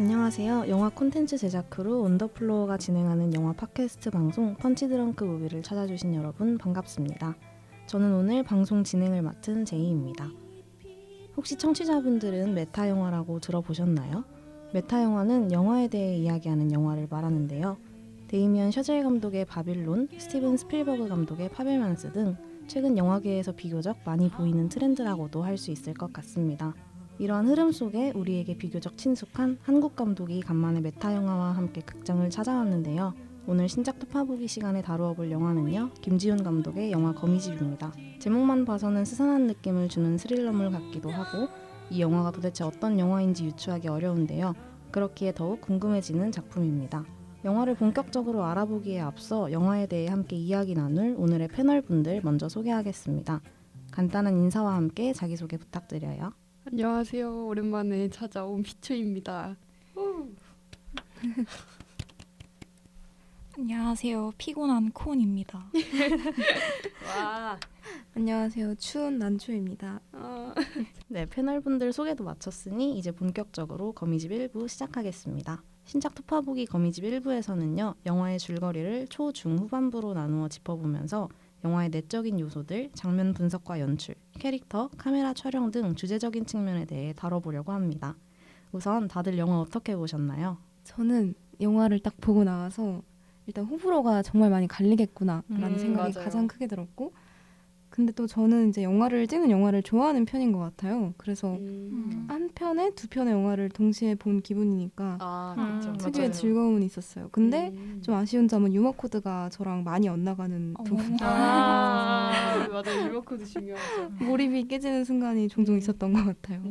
안녕하세요. 영화 콘텐츠 제작 크루 온더플로어가 진행하는 영화 팟캐스트 방송 펀치드렁크 무비를 찾아주신 여러분 반갑습니다. 저는 오늘 방송 진행을 맡은 제이입니다. 혹시 청취자분들은 메타 영화라고 들어보셨나요? 메타 영화는 영화에 대해 이야기하는 영화를 말하는데요. 데이미언 셔젤 감독의 바빌론, 스티븐 스필버그 감독의 파벨만스 등 최근 영화계에서 비교적 많이 보이는 트렌드라고도 할 수 있을 것 같습니다. 이러한 흐름 속에 우리에게 비교적 친숙한 한국 감독이 간만에 메타 영화와 함께 극장을 찾아왔는데요. 오늘 신작 투파보기 시간에 다루어 볼 영화는요, 김지훈 감독의 영화 거미집입니다. 제목만 봐서는 스산한 느낌을 주는 스릴러물 같기도 하고 이 영화가 도대체 어떤 영화인지 유추하기 어려운데요. 그렇기에 더욱 궁금해지는 작품입니다. 영화를 본격적으로 알아보기에 앞서 영화에 대해 함께 이야기 나눌 오늘의 패널분들 먼저 소개하겠습니다. 간단한 인사와 함께 자기소개 부탁드려요. 안녕하세요. 오랜만에 찾아온 피초입니다. 안녕하세요. 피곤한 콘입니다. 와. 안녕하세요. 추운 난초입니다. 네, 패널분들 소개도 마쳤으니 이제 본격적으로 거미집 1부 시작하겠습니다. 신작 투파보기 거미집 1부에서는요. 영화의 줄거리를 초, 중, 후반부로 나누어 짚어보면서 영화의 내적인 요소들, 장면 분석과 연출, 캐릭터, 카메라 촬영 등 주제적인 측면에 대해 다뤄보려고 합니다. 우선 다들 영화 어떻게 보셨나요? 저는 영화를 딱 보고 나와서 일단 호불호가 정말 많이 갈리겠구나라는 생각이 맞아요. 가장 크게 들었고, 근데 또 저는 이제 찍는 영화를 좋아하는 편인 것 같아요. 그래서 한 편에 두 편의 영화를 동시에 본 기분이니까 그렇죠. 특유의 맞아요. 즐거움은 있었어요. 근데 좀 아쉬운 점은 유머 코드가 저랑 많이 엇나가는 부분. 맞아요. 유머 코드 중요하죠. 몰입이 깨지는 순간이 종종 있었던 것 같아요.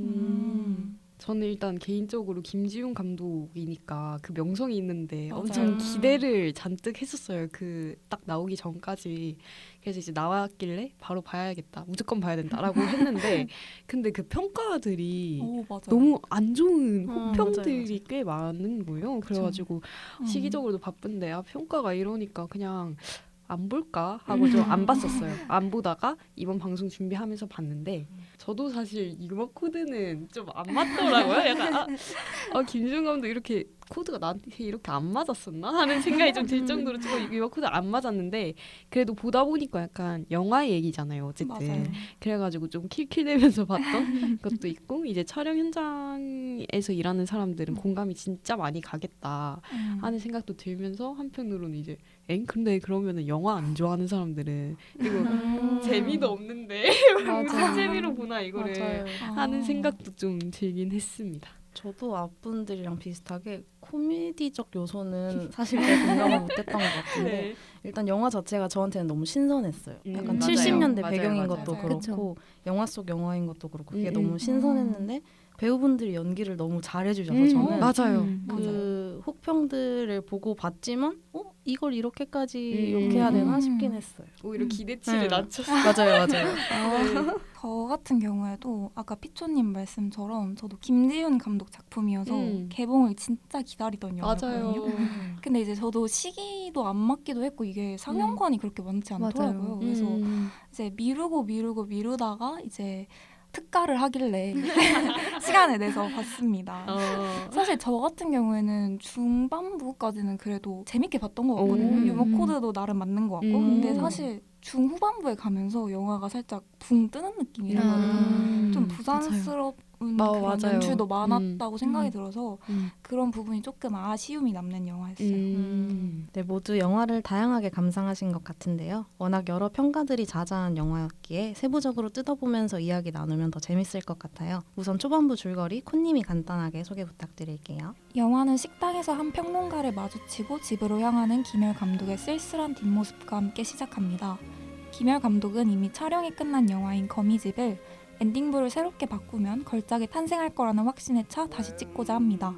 저는 일단 개인적으로 김지훈 감독이니까 그 명성이 있는데 맞아요. 엄청 기대를 잔뜩 했었어요. 그 딱 나오기 전까지. 그래서 이제 나왔길래 바로 봐야겠다. 무조건 봐야 된다라고 했는데 근데 그 평가들이 맞아요. 너무 안 좋은 호평들이 맞아요. 꽤 많은 거예요. 그래가지고 시기적으로도 바쁜데 평가가 이러니까 그냥 안 볼까 하고 좀 안 봤었어요. 안 보다가 이번 방송 준비하면서 봤는데 저도 사실 유머 코드는 좀 안 맞더라고요. 약간 김지훈 감독 이렇게 코드가 나한테 이렇게 안 맞았었나 하는 생각이 좀 들 정도로 좀 유머 코드 안 맞았는데 그래도 보다 보니까 약간 영화 얘기잖아요. 어쨌든 맞아요. 그래가지고 좀 킬킬대면서 봤던 것도 있고 이제 촬영 현장에서 일하는 사람들은 공감이 진짜 많이 가겠다 하는 생각도 들면서 한편으로는 이제 근데 그러면은 영화 안 좋아하는 사람들은 이거 재미도 없는데 무슨 재미로 보나 이거를 맞아요. 하는 생각도 좀 들긴 했습니다. 저도 앞분들이랑 비슷하게 코미디적 요소는 사실 별 공감을 못했던 것 같은데 일단 영화 자체가 저한테는 너무 신선했어요. 약간 맞아요. 70년대 맞아요, 배경인 맞아요. 것도 맞아요. 그렇고 영화 속 영화인 것도 그렇고 그게 너무 음. 신선했는데 배우분들이 연기를 너무 잘해주셔서 저는 맞아요. 그 혹평들을 보고 봤지만 이걸 이렇게까지 음. 욕해야 되나 싶긴 했어요. 오히려 기대치를 낮췄어요. 맞아요, 맞아요. 저 같은 경우에도 아까 피초님 말씀처럼 저도 김지훈 감독 작품이어서 개봉을 진짜 기다리던 영화였거든요. 맞아요. 근데 이제 저도 시기도 안 맞기도 했고 이게 상영관이 그렇게 많지 않더라고요. 맞아요. 그래서 이제 미루다가 이제 특가를 하길래 시간을 내서 봤습니다. 사실 저 같은 경우에는 중반부까지는 그래도 재밌게 봤던 것 같거든요. 유머 코드도 나름 맞는 것 같고 근데 사실 중후반부에 가면서 영화가 살짝 붕 뜨는 느낌이라 좀 부산스러운 그런 맞아요. 연출도 많았다고 생각이 들어서 그런 부분이 조금 아쉬움이 남는 영화였어요. 네, 모두 영화를 다양하게 감상하신 것 같은데요. 워낙 여러 평가들이 자자한 영화였기에 세부적으로 뜯어보면서 이야기 나누면 더 재밌을 것 같아요. 우선 초반부 줄거리 콘님이 간단하게 소개 부탁드릴게요. 영화는 식당에서 한 평론가를 마주치고 집으로 향하는 김열 감독의 쓸쓸한 뒷모습과 함께 시작합니다. 김열 감독은 이미 촬영이 끝난 영화인 거미집을 엔딩부를 새롭게 바꾸면 걸작이 탄생할 거라는 확신에 차 다시 찍고자 합니다.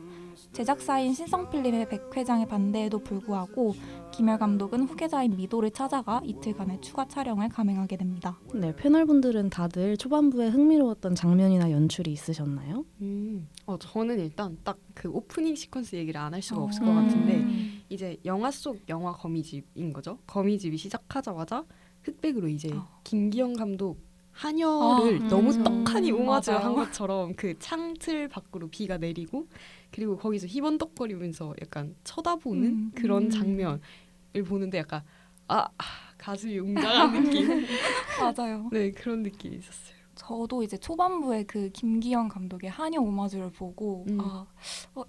제작사인 신성필름의 백 회장의 반대에도 불구하고 김열 감독은 후계자인 미도를 찾아가 이틀간의 추가 촬영을 감행하게 됩니다. 네, 패널분들은 다들 초반부에 흥미로웠던 장면이나 연출이 있으셨나요? 저는 일단 딱 그 오프닝 시퀀스 얘기를 안 할 수가 없을 것 같은데 이제 영화 속 영화 거미집인 거죠. 거미집이 시작하자마자 흑백으로 이제 김기영 감독 한여를 너무 떡하니 오마주한 것처럼 그 창틀 밖으로 비가 내리고 그리고 거기서 희번덕거리면서 약간 쳐다보는 그런 장면을 보는데 약간 가슴이 웅장한 느낌. 맞아요. 네, 그런 느낌이 있었어요. 저도 이제 초반부에 그 김기현 감독의 한여 오마주를 보고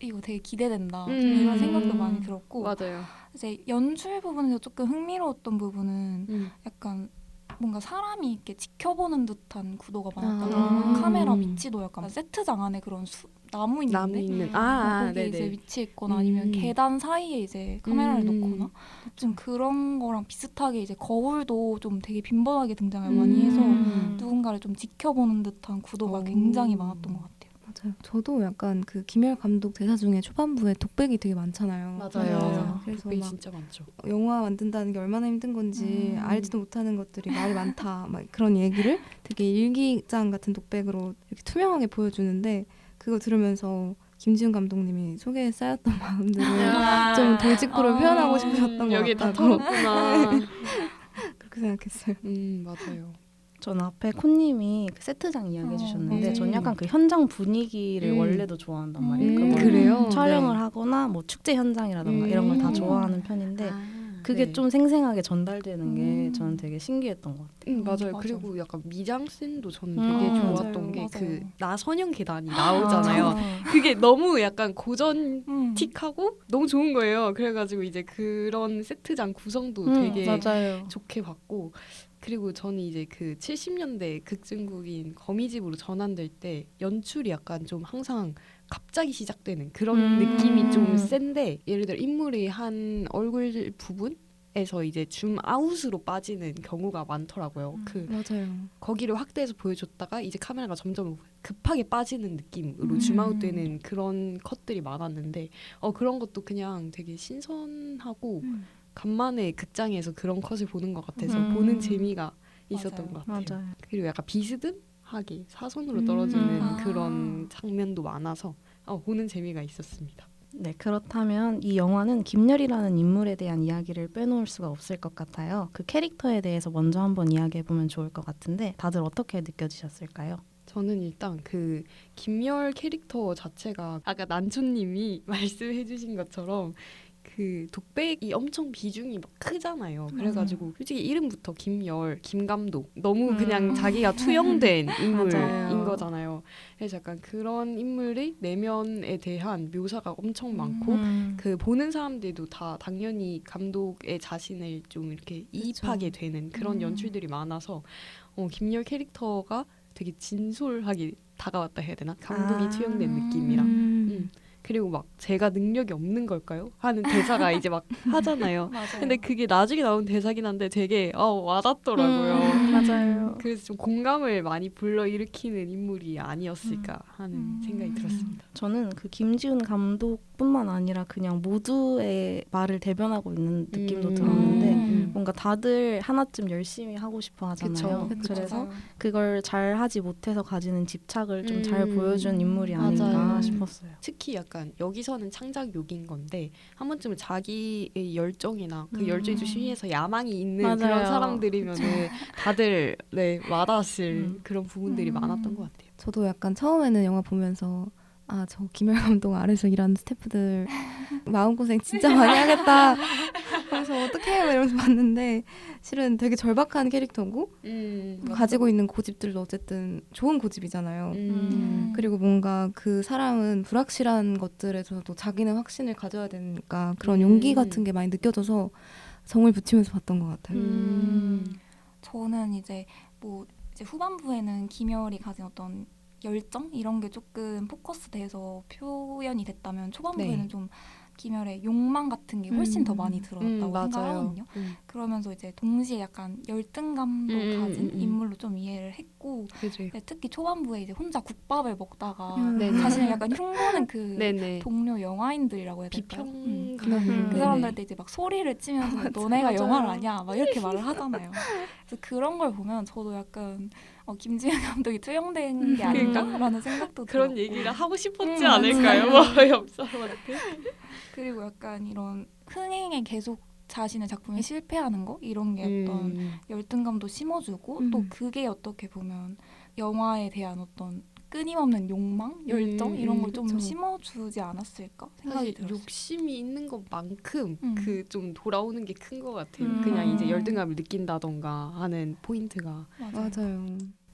이거 되게 기대된다 이런 생각도 많이 들었고 맞아요. 이제 연출 부분에서 조금 흥미로웠던 부분은 약간 뭔가 사람이 이렇게 지켜보는 듯한 구도가 많았다면 카메라 위치도 약간 세트장 안에 그런 나무 있는데 거기에 이제 위치해 있거나 아니면 계단 사이에 이제 카메라를 놓거나 좀 그런 거랑 비슷하게 이제 거울도 좀 되게 빈번하게 등장을 많이 해서 누군가를 좀 지켜보는 듯한 구도가 굉장히 많았던 것 같아요. 맞아요. 저도 약간 그 김열 감독 대사 중에 초반부에 독백이 되게 많잖아요. 맞아요. 그래서 독백이 막 진짜 많죠. 영화 만든다는 게 얼마나 힘든 건지 알지도 못하는 것들이 말이 많다. 막 그런 얘기를 되게 일기장 같은 독백으로 이렇게 투명하게 보여주는데 그거 들으면서 김지훈 감독님이 속에 쌓였던 마음들을 좀 돌직구로 표현하고 싶으셨던 것 여기 다 같다고 털었구나. 그렇게 생각했어요. 맞아요. 저는 앞에 콘님이 그 세트장 이야기해 주셨는데 저는 약간 그 현장 분위기를 원래도 좋아한단 말이에요. 그래요? 촬영을 하거나 뭐 축제 현장이라던가 이런 걸 다 좋아하는 편인데 그게 좀 생생하게 전달되는 게 저는 되게 신기했던 것 같아요. 맞아요. 맞아. 그리고 약간 미장센도 저는 되게 좋았던 게 맞아요. 그 나선형 계단이 나오잖아요. 그게 너무 약간 고전틱하고 너무 좋은 거예요. 그래가지고 이제 그런 세트장 구성도 되게 맞아요. 좋게 봤고 그리고 저는 이제 그 70년대 극중국인 거미집으로 전환될 때 연출이 약간 좀 항상 갑자기 시작되는 그런 느낌이 좀 센데 예를 들어 인물이 한 얼굴 부분에서 이제 줌 아웃으로 빠지는 경우가 많더라고요. 맞아요. 거기를 확대해서 보여줬다가 이제 카메라가 점점 급하게 빠지는 느낌으로 줌아웃되는 그런 컷들이 많았는데 그런 것도 그냥 되게 신선하고 간만에 극장에서 그런 컷을 보는 것 같아서 보는 재미가 있었던 것 같아요. 맞아요. 그리고 약간 비스듬하게 사선으로 떨어지는 그런 장면도 많아서 보는 재미가 있었습니다. 네, 그렇다면 이 영화는 김열이라는 인물에 대한 이야기를 빼놓을 수가 없을 것 같아요. 그 캐릭터에 대해서 먼저 한번 이야기해보면 좋을 것 같은데 다들 어떻게 느껴지셨을까요? 저는 일단 그 김열 캐릭터 자체가 아까 난초님이 말씀해주신 것처럼 그 독백이 엄청 비중이 막 크잖아요. 그래가지고 솔직히 이름부터 김열, 김감독 너무 그냥 자기가 투영된 인물인 맞아요. 거잖아요. 그래서 약간 그런 인물의 내면에 대한 묘사가 엄청 많고 그 보는 사람들도 다 당연히 감독의 자신을 좀 이렇게 이입하게 되는 그런 연출들이 많아서 김열 캐릭터가 되게 진솔하게 다가왔다 해야 되나? 감독이 투영된 느낌이랑 그리고 막 제가 능력이 없는 걸까요? 하는 대사가 이제 막 하잖아요. 맞아요. 근데 그게 나중에 나온 대사긴 한데 되게 와닿더라고요. 맞아요. 그래서 좀 공감을 많이 불러일으키는 인물이 아니었을까 하는 생각이 들었습니다. 저는 그 김지훈 감독뿐만 아니라 그냥 모두의 말을 대변하고 있는 느낌도 들었는데 뭔가 다들 하나쯤 열심히 하고 싶어 하잖아요. 그쵸. 그래서 맞아요. 그걸 잘 하지 못해서 가지는 집착을 좀 잘 보여준 인물이 아닌가 맞아요. 싶었어요. 특히 약간 여기서는 창작욕인 건데 한 번쯤은 자기의 열정이나 그 열정이 좀 시위해서 야망이 있는 맞아요. 그런 사람들이면은 다들 와닿았을 그런 부분들이 많았던 것 같아요. 저도 약간 처음에는 영화 보면서 저 김열 감독 아래서 일하는 스태프들 마음고생 진짜 많이 하겠다. 그래서 어떻게 해요? 이러면서 봤는데 실은 되게 절박한 캐릭터고 가지고 있는 고집들도 어쨌든 좋은 고집이잖아요. 그리고 뭔가 그 사람은 불확실한 것들에서도 자기는 확신을 가져야 되니까 그런 용기 같은 게 많이 느껴져서 정을 붙이면서 봤던 것 같아요. 저는 이제 이제 후반부에는 김열이 가진 어떤 열정 이런 게 조금 포커스돼서 표현이 됐다면 초반부에는 좀 김열의 욕망 같은 게 훨씬 더 많이 드러났다고 생각하거든요. 그러면서 이제 동시에 약간 열등감도 가진 인물로 좀 이해를 했고 특히 초반부에 이제 혼자 국밥을 먹다가 자신을 약간 흉보는 그 동료 영화인들이라고 해야 될까요? 그 사람들한테 이제 막 소리를 치면서 너네가 영화를 아냐 막 이렇게 말을 하잖아요. 그래서 그런 걸 보면 저도 약간 김지훈 감독이 투영된 게 아닌가라는 생각도 그런 들었고. 얘기를 하고 싶었지 않을까요? 옆 사람한테. 그리고 약간 이런 흥행에 계속 자신의 작품이 실패하는 거 이런 게 어떤 열등감도 심어주고 또 그게 어떻게 보면 영화에 대한 어떤 끊임없는 욕망, 열정 이런 걸 좀 그쵸. 심어주지 않았을까 생각이 사실 들었어요. 욕심이 있는 것만큼 음. 그 좀 돌아오는 게 큰 것 같아요. 음. 그냥 이제 열등감을 느낀다던가 하는 포인트가. 맞아요.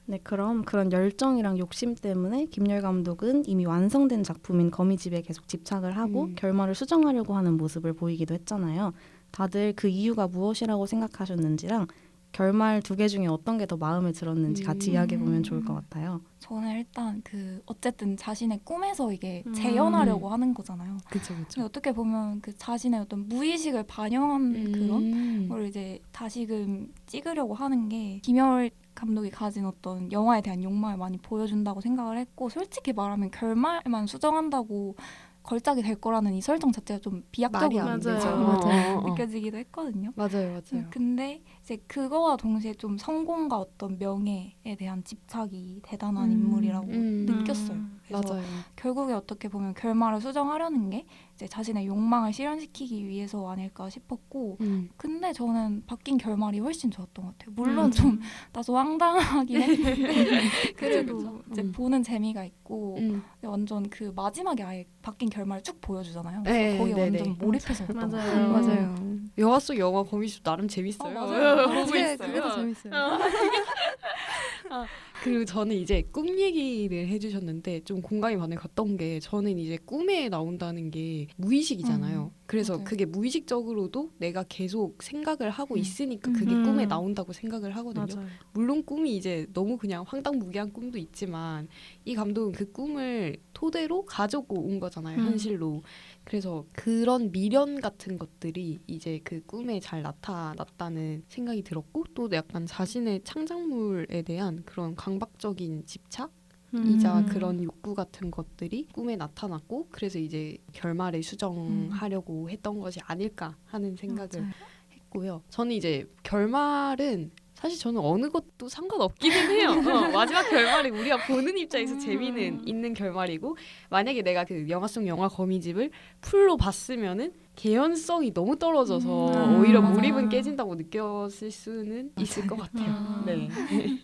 네, 그럼 그런 열정이랑 욕심 때문에 김열 감독은 이미 완성된 작품인 거미집에 계속 집착을 하고 결말을 수정하려고 하는 모습을 보이기도 했잖아요. 다들 그 이유가 무엇이라고 생각하셨는지랑 결말 두 개 중에 어떤 게 더 마음에 들었는지 같이 이야기해보면 좋을 것 같아요. 저는 일단 그 어쨌든 자신의 꿈에서 이게 음. 재현하려고 하는 거잖아요. 그쵸 근데 그쵸. 어떻게 보면 그 자신의 어떤 무의식을 반영한 그런 걸 이제 다시금 찍으려고 하는 게 김열 감독이 가진 어떤 영화에 대한 욕망을 많이 보여준다고 생각을 했고, 솔직히 말하면 결말만 수정한다고 걸작이 될 거라는 이 설정 자체가 좀 비약적으로 말이 안 되죠. 맞아요. 느껴지기도 했거든요. 맞아요. 근데 이제 그거와 동시에 좀 성공과 어떤 명예에 대한 집착이 대단한 인물이라고 느꼈어요. 그래서 맞아요. 결국에 어떻게 보면 결말을 수정하려는 게 이제 자신의 욕망을 실현시키기 위해서 아닐까 싶었고, 근데 저는 바뀐 결말이 훨씬 좋았던 것 같아요. 물론 좀 다소 황당하긴 했는데 그래도 이제 보는 재미가 있고 완전 그 마지막에 아예 바뀐 결말을 쭉 보여주잖아요. 네, 거기 네, 완전 네. 몰입해서 봤던 것 맞아요. 같아요. 맞아요. 영화 속 영화 거미집 나름 재밌어요. 맞아요. 보고 그게 있어요. 그게 더 재밌어요. 그리고 저는 이제 꿈 얘기를 해주셨는데 좀 공감이 많이 갔던 게, 저는 이제 꿈에 나온다는 게 무의식이잖아요. 그래서 맞아요. 그게 무의식적으로도 내가 계속 생각을 하고 있으니까 그게 음. 꿈에 나온다고 생각을 하거든요. 맞아요. 물론 꿈이 이제 너무 그냥 황당무계한 꿈도 있지만 이 감독은 그 꿈을 토대로 가지고 온 거잖아요, 현실로. 그래서 그런 미련 같은 것들이 이제 그 꿈에 잘 나타났다는 생각이 들었고, 또 약간 자신의 창작물에 대한 그런 강박적인 집착? 이자 그런 욕구 같은 것들이 꿈에 나타났고, 그래서 이제 결말에 수정하려고 했던 것이 아닐까 하는 생각을 맞아요. 했고요. 저는 이제 결말은 사실 저는 어느 것도 상관없기는 해요. 마지막 결말이 우리가 보는 입장에서 재미는 있는 결말이고, 만약에 내가 그 영화 속 영화 거미집을 풀로 봤으면은 개연성이 너무 떨어져서 오히려 맞아요. 몰입은 깨진다고 느꼈을 수는 있을 것 같아요. 네.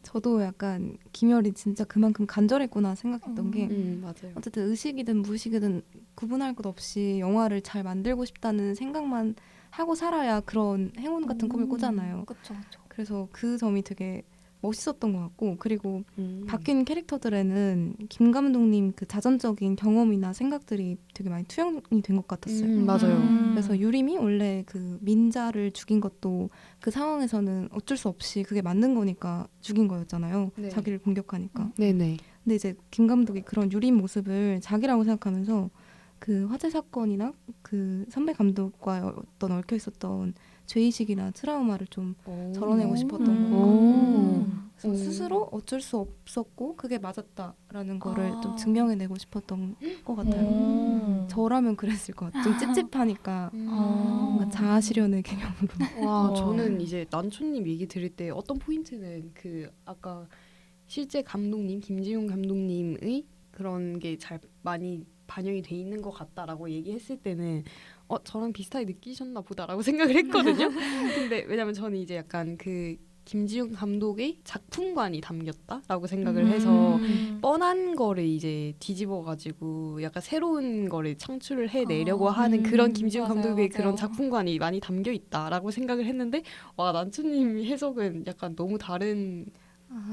저도 약간 김열이 진짜 그만큼 간절했구나 생각했던 게, 맞아요. 어쨌든 의식이든 무의식이든 구분할 것 없이 영화를 잘 만들고 싶다는 생각만 하고 살아야 그런 행운 같은 꿈을 꾸잖아요. 그렇죠, 그렇죠. 그래서 그 점이 되게 멋있었던 것 같고, 그리고 음. 바뀐 캐릭터들에는 김 감독님 그 자전적인 경험이나 생각들이 되게 많이 투영이 된 것 같았어요. 맞아요. 그래서 유림이 원래 그 민자를 죽인 것도 그 상황에서는 어쩔 수 없이 그게 맞는 거니까 죽인 거였잖아요. 네. 자기를 공격하니까. 네네. 근데 이제 김 감독이 그런 유림 모습을 자기라고 생각하면서 그 화재 사건이나 그 선배 감독과 어떤 얽혀 있었던 죄의식이나 트라우마를 좀 덜어내고 싶었던 것 같고, 그래서 스스로 어쩔 수 없었고 그게 맞았다라는 거를 좀 증명해내고 싶었던 것 같아요. 저라면 그랬을 것 같아요. 좀 찝찝하니까 뭔가 자아 실현의 개념으로. 와, 저는 이제 난초님 얘기 들을 때 어떤 포인트는 그 아까 실제 감독님 김지용 감독님의 그런 게 잘 많이 반영이 돼 있는 것 같다라고 얘기했을 때는 저랑 비슷하게 느끼셨나 보다라고 생각을 했거든요. 근데 왜냐면 저는 이제 약간 그 김지용 감독의 작품관이 담겼다라고 생각을 해서 뻔한 거를 이제 뒤집어가지고 약간 새로운 거를 창출을 해내려고 하는 그런 김지용 맞아요, 감독의 맞아요. 그런 작품관이 많이 담겨 있다라고 생각을 했는데, 와, 난초님 해석은 약간 너무 다른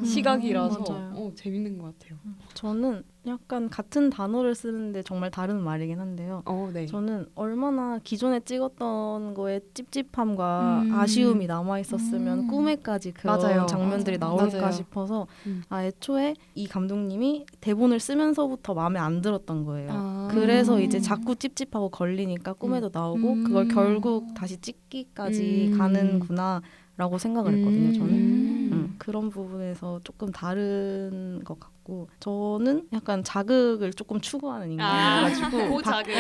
시각이라서 맞아요. 재밌는 것 같아요. 저는 약간 같은 단어를 쓰는데 정말 다른 말이긴 한데요. 네. 저는 얼마나 기존에 찍었던 거에 찝찝함과 아쉬움이 남아 있었으면 꿈에까지 그런 맞아요. 장면들이 맞아요. 나올까 맞아요. 싶어서 애초에 이 감독님이 대본을 쓰면서부터 마음에 안 들었던 거예요. 그래서 이제 자꾸 찝찝하고 걸리니까 꿈에도 나오고 그걸 결국 다시 찍기까지 가는구나라고 생각을 했거든요. 저는 그런 부분에서 조금 다른 것 같고, 저는 약간 자극을 조금 추구하는 인간이라가지고 고자극.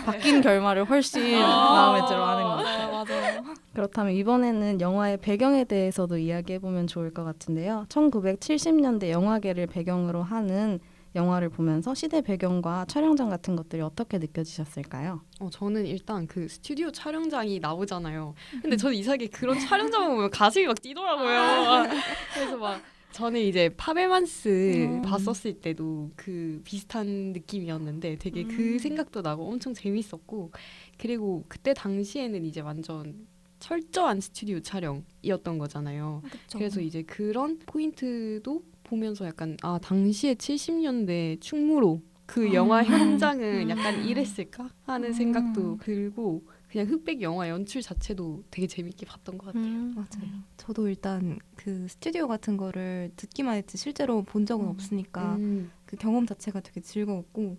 바뀐 결말을 훨씬 마음에 들어하는 것 같아요. 맞아요. 그렇다면 이번에는 영화의 배경에 대해서도 이야기해보면 좋을 것 같은데요. 1970년대 영화계를 배경으로 하는 영화를 보면서 시대 배경과 촬영장 같은 것들이 어떻게 느껴지셨을까요? 저는 일단 그 스튜디오 촬영장이 나오잖아요. 근데 저는 이상하게 그런 촬영장을 보면 가슴이 막 뛰더라고요. 그래서 막 저는 이제 파벨만스 음. 봤었을 때도 그 비슷한 느낌이었는데 되게 그 생각도 나고 엄청 재밌었고 그리고 그때 당시에는 이제 완전 철저한 스튜디오 촬영이었던 거잖아요. 그쵸. 그래서 이제 그런 포인트도 보면서 약간 아 당시에 70년대 충무로 그 영화 현장은 약간 이랬을까 하는 생각도 들고 그냥 흑백 영화 연출 자체도 되게 재밌게 봤던 것 같아요. 맞아요. 저도 일단 그 스튜디오 같은 거를 듣기만 했지 실제로 본 적은 없으니까 그 경험 자체가 되게 즐거웠고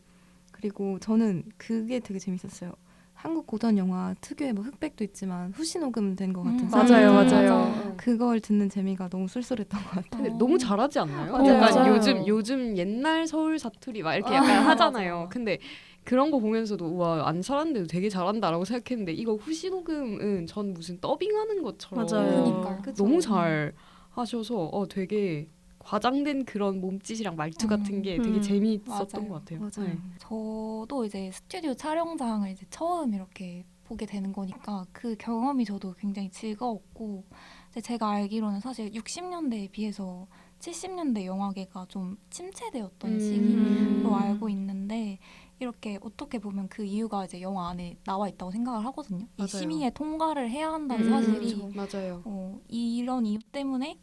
그리고 저는 그게 되게 재밌었어요. 한국 고전 영화 특유의 뭐 흑백도 있지만 후시 녹음된 것 같은 맞아요, 사운드. 맞아요. 그걸 듣는 재미가 너무 쏠쏠했던 것 같아요. 근데 너무 잘하지 않나요? 맞아요, 약간 맞아요. 요즘 옛날 서울 사투리 막 이렇게 약간 하잖아요. 근데 그런 거 보면서도 와 안 잘하는데도 되게 잘한다라고 생각했는데 이거 후시 녹음은 전 무슨 더빙하는 것처럼 맞아요. 그러니까요. 그쵸? 너무 잘 하셔서 되게 과장된 그런 몸짓이랑 말투 같은 게 되게 재미있었던 맞아요. 것 같아요. 맞아요. 네. 저도 이제 스튜디오 촬영장을 이제 처음 이렇게 보게 되는 거니까 그 경험이 저도 굉장히 즐거웠고 근데 제가 알기로는 사실 60년대에 비해서 70년대 영화계가 좀 침체되었던 시기로 알고 있는데 이렇게 어떻게 보면 그 이유가 이제 영화 안에 나와 있다고 생각을 하거든요. 이 맞아요. 심의에 통과를 해야 한다는 사실이 맞아요. 이런 이유 때문에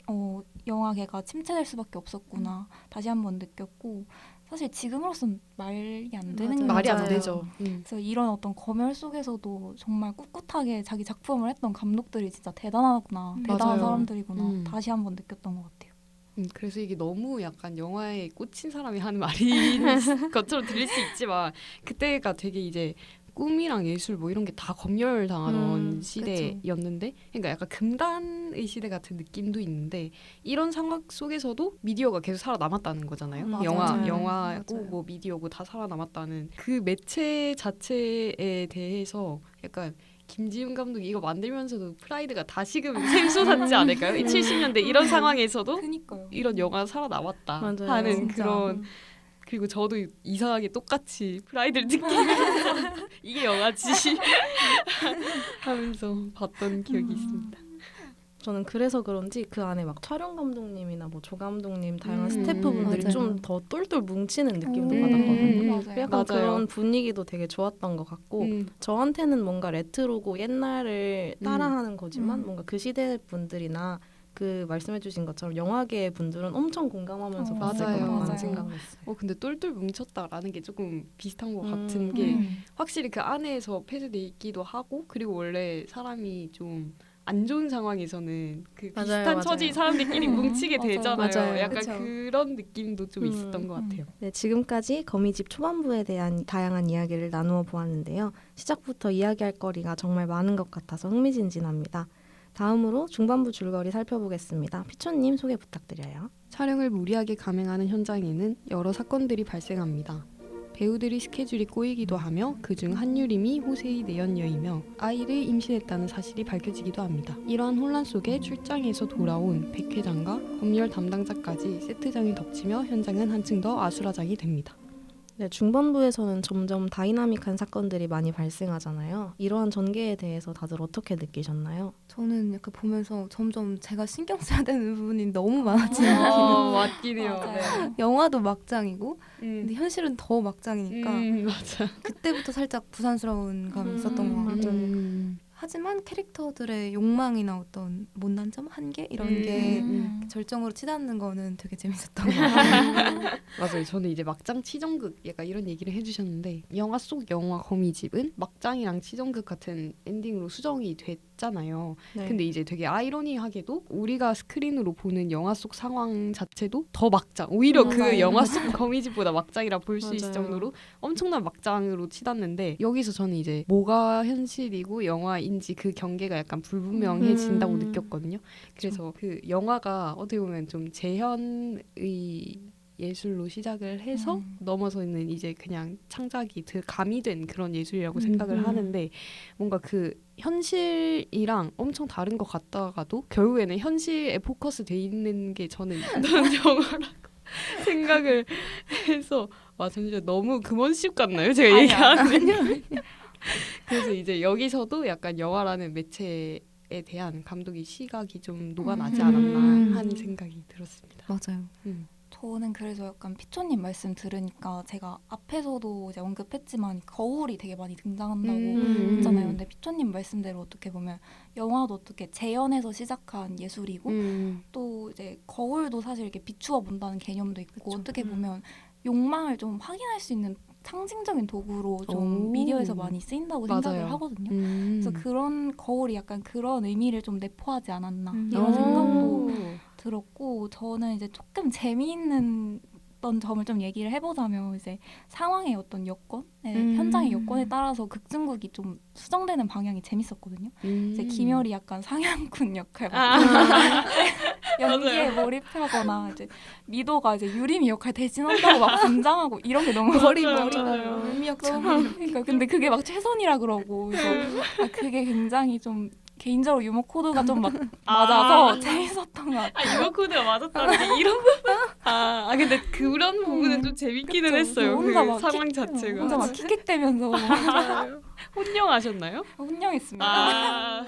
영화계가 침체될 수밖에 없었구나 다시 한번 느꼈고 사실 지금으로선 말이 안 되는 맞아요. 말이 안 맞아요. 되죠. 그래서 이런 어떤 검열 속에서도 정말 꿋꿋하게 자기 작품을 했던 감독들이 진짜 대단하구나 대단한 맞아요. 사람들이구나 다시 한번 느꼈던 것 같아요. 그래서 이게 너무 약간 영화에 꽂힌 사람이 하는 말인 것처럼 들릴 수 있지만 그때가 되게 이제 꿈이랑 예술 뭐 이런 게 다 검열당하던 시대였는데 그러니까 약간 금단의 시대 같은 느낌도 있는데 이런 상황 속에서도 미디어가 계속 살아남았다는 거잖아요. 맞아요. 영화고 맞아요. 뭐 미디어고 다 살아남았다는 그 매체 자체에 대해서 약간 김지훈 감독이 이거 만들면서도 프라이드가 다시금 샘솟았지 않을까요? 이 70년대 이런 상황에서도 그니까요. 이런 영화가 살아남았다 맞아요. 하는 진짜. 그런 그리고 저도 이상하게 똑같이 프라이드를 느끼면서 이게 영화지 하면서 봤던 기억이 있습니다. 저는 그래서 그런지 그 안에 막 촬영 감독님이나 뭐 조 감독님 다양한 스태프분들이 맞아요. 좀 더 똘똘 뭉치는 느낌도 음, 받았거든요. 맞아요. 약간 맞아요. 그런 분위기도 되게 좋았던 것 같고 저한테는 뭔가 레트로고 옛날을 따라하는 거지만 뭔가 그 시대 분들이나 그 말씀해주신 것처럼 영화계 분들은 엄청 공감하면서 봤을 것 맞아요. 같다는 맞아요. 생각을 했어요. 근데 똘똘 뭉쳤다라는 게 조금 비슷한 것 같은 게 확실히 그 안에서 폐쇄돼 있기도 하고 그리고 원래 사람이 좀 안 좋은 상황에서는 그 맞아요, 비슷한 맞아요. 처지 사람들끼리 뭉치게 맞아요. 되잖아요. 맞아요. 약간 그쵸. 그런 느낌도 좀 있었던 것 같아요. 네, 지금까지 거미집 초반부에 대한 다양한 이야기를 나누어 보았는데요. 시작부터 이야기할 거리가 정말 많은 것 같아서 흥미진진합니다. 다음으로 중반부 줄거리 살펴보겠습니다. 피초님 소개 부탁드려요. 촬영을 무리하게 감행하는 현장에는 여러 사건들이 발생합니다. 배우들이 스케줄이 꼬이기도 하며 그중 한 유림이 호세의 내연녀이며 아이를 임신했다는 사실이 밝혀지기도 합니다. 이러한 혼란 속에 출장에서 돌아온 백 회장과 검열 담당자까지 세트장이 덮치며 현장은 한층 더 아수라장이 됩니다. 네, 중반부에서는 점점 다이나믹한 사건들이 많이 발생하잖아요. 이러한 전개에 대해서 다들 어떻게 느끼셨나요? 저는 약간 보면서 점점 제가 신경 써야 되는 부분이 너무 많아지는 맞긴 맞아요. 영화도 막장이고 근데 현실은 더 막장이니까 맞아. 그때부터 살짝 부산스러운 감이 있었던 것 같아요. 하지만 캐릭터들의 욕망이나 어떤 못난 점, 한계 이런 게 절정으로 치닫는 거는 되게 재밌었던 것 같아요. 맞아요. 저는 이제 막장 치정극 약간 이런 얘기를 해주셨는데 영화 속 영화 거미집은 막장이랑 치정극 같은 엔딩으로 수정이 됐잖아요. 네. 근데 이제 되게 아이러니하게도 우리가 스크린으로 보는 영화 속 상황 자체도 더 막장. 오히려 그 맞아요. 영화 속 거미집보다 막장이라 볼 수 있을 맞아요. 정도로 엄청난 막장으로 치닫는데 여기서 저는 이제 뭐가 현실이고 영화인지 그 경계가 약간 불분명해진다고 느꼈거든요. 그래서 그 영화가 어떻게 보면 좀 재현의 예술로 시작을 해서 넘어서는 이제 그냥 창작이 가미된 그런 예술이라고 생각을 하는데 뭔가 그 현실이랑 엄청 다른 것 같다가도 결국에는 현실에 포커스 돼 있는 게 저는 영화라고 생각을 해서 와 잠시만 너무 금원식 같나요? 제가 얘기하는 그래서 이제 여기서도 약간 영화라는 매체 극에 대한 감독의 시각이 좀 녹아나지 않았나 하는 생각이 들었습니다. 맞아요. 저는 그래서 약간 피초님 말씀 들으니까 제가 앞에서도 이제 언급했지만 거울이 되게 많이 등장한다고 했잖아요. 근데 피초님 말씀대로 어떻게 보면 영화도 어떻게 재현해서 시작한 예술이고 또 이제 거울도 사실 이렇게 비추어 본다는 개념도 있고 그쵸. 어떻게 보면 욕망을 좀 확인할 수 있는 상징적인 도구로 좀 오. 미디어에서 많이 쓰인다고 생각을 맞아요. 하거든요. 그래서 그런 거울이 약간 그런 의미를 좀 내포하지 않았나 이런 오. 생각도 들었고 저는 이제 조금 재미있는 어떤 점을 좀 얘기를 해보자면 이제 상황의 어떤 여건, 현장의 여건에 따라서 극중극이 좀 수정되는 방향이 재밌었거든요. 이제 김열이 약간 상향군 역할 연기에 몰입하거나 이제 미도가 이제 유림이 역할 대신한다고 막 분장하고 이런 게 너무 맞아요. 너무 그러니까 근데 그게 막 최선이라 그러고 그래서 그게 굉장히 좀 개인적으로 유머 코드가 좀 막 맞아서 재밌었던 것 같아요. 유머 코드가 맞았다는 게 이런 부분? 근데 그런 부분은 좀 재밌기는 그쵸. 했어요. 혼자 그 막 상황 자체가. 혼자 막 킥킥대면서 혼영하셨나요? 혼영했습니다.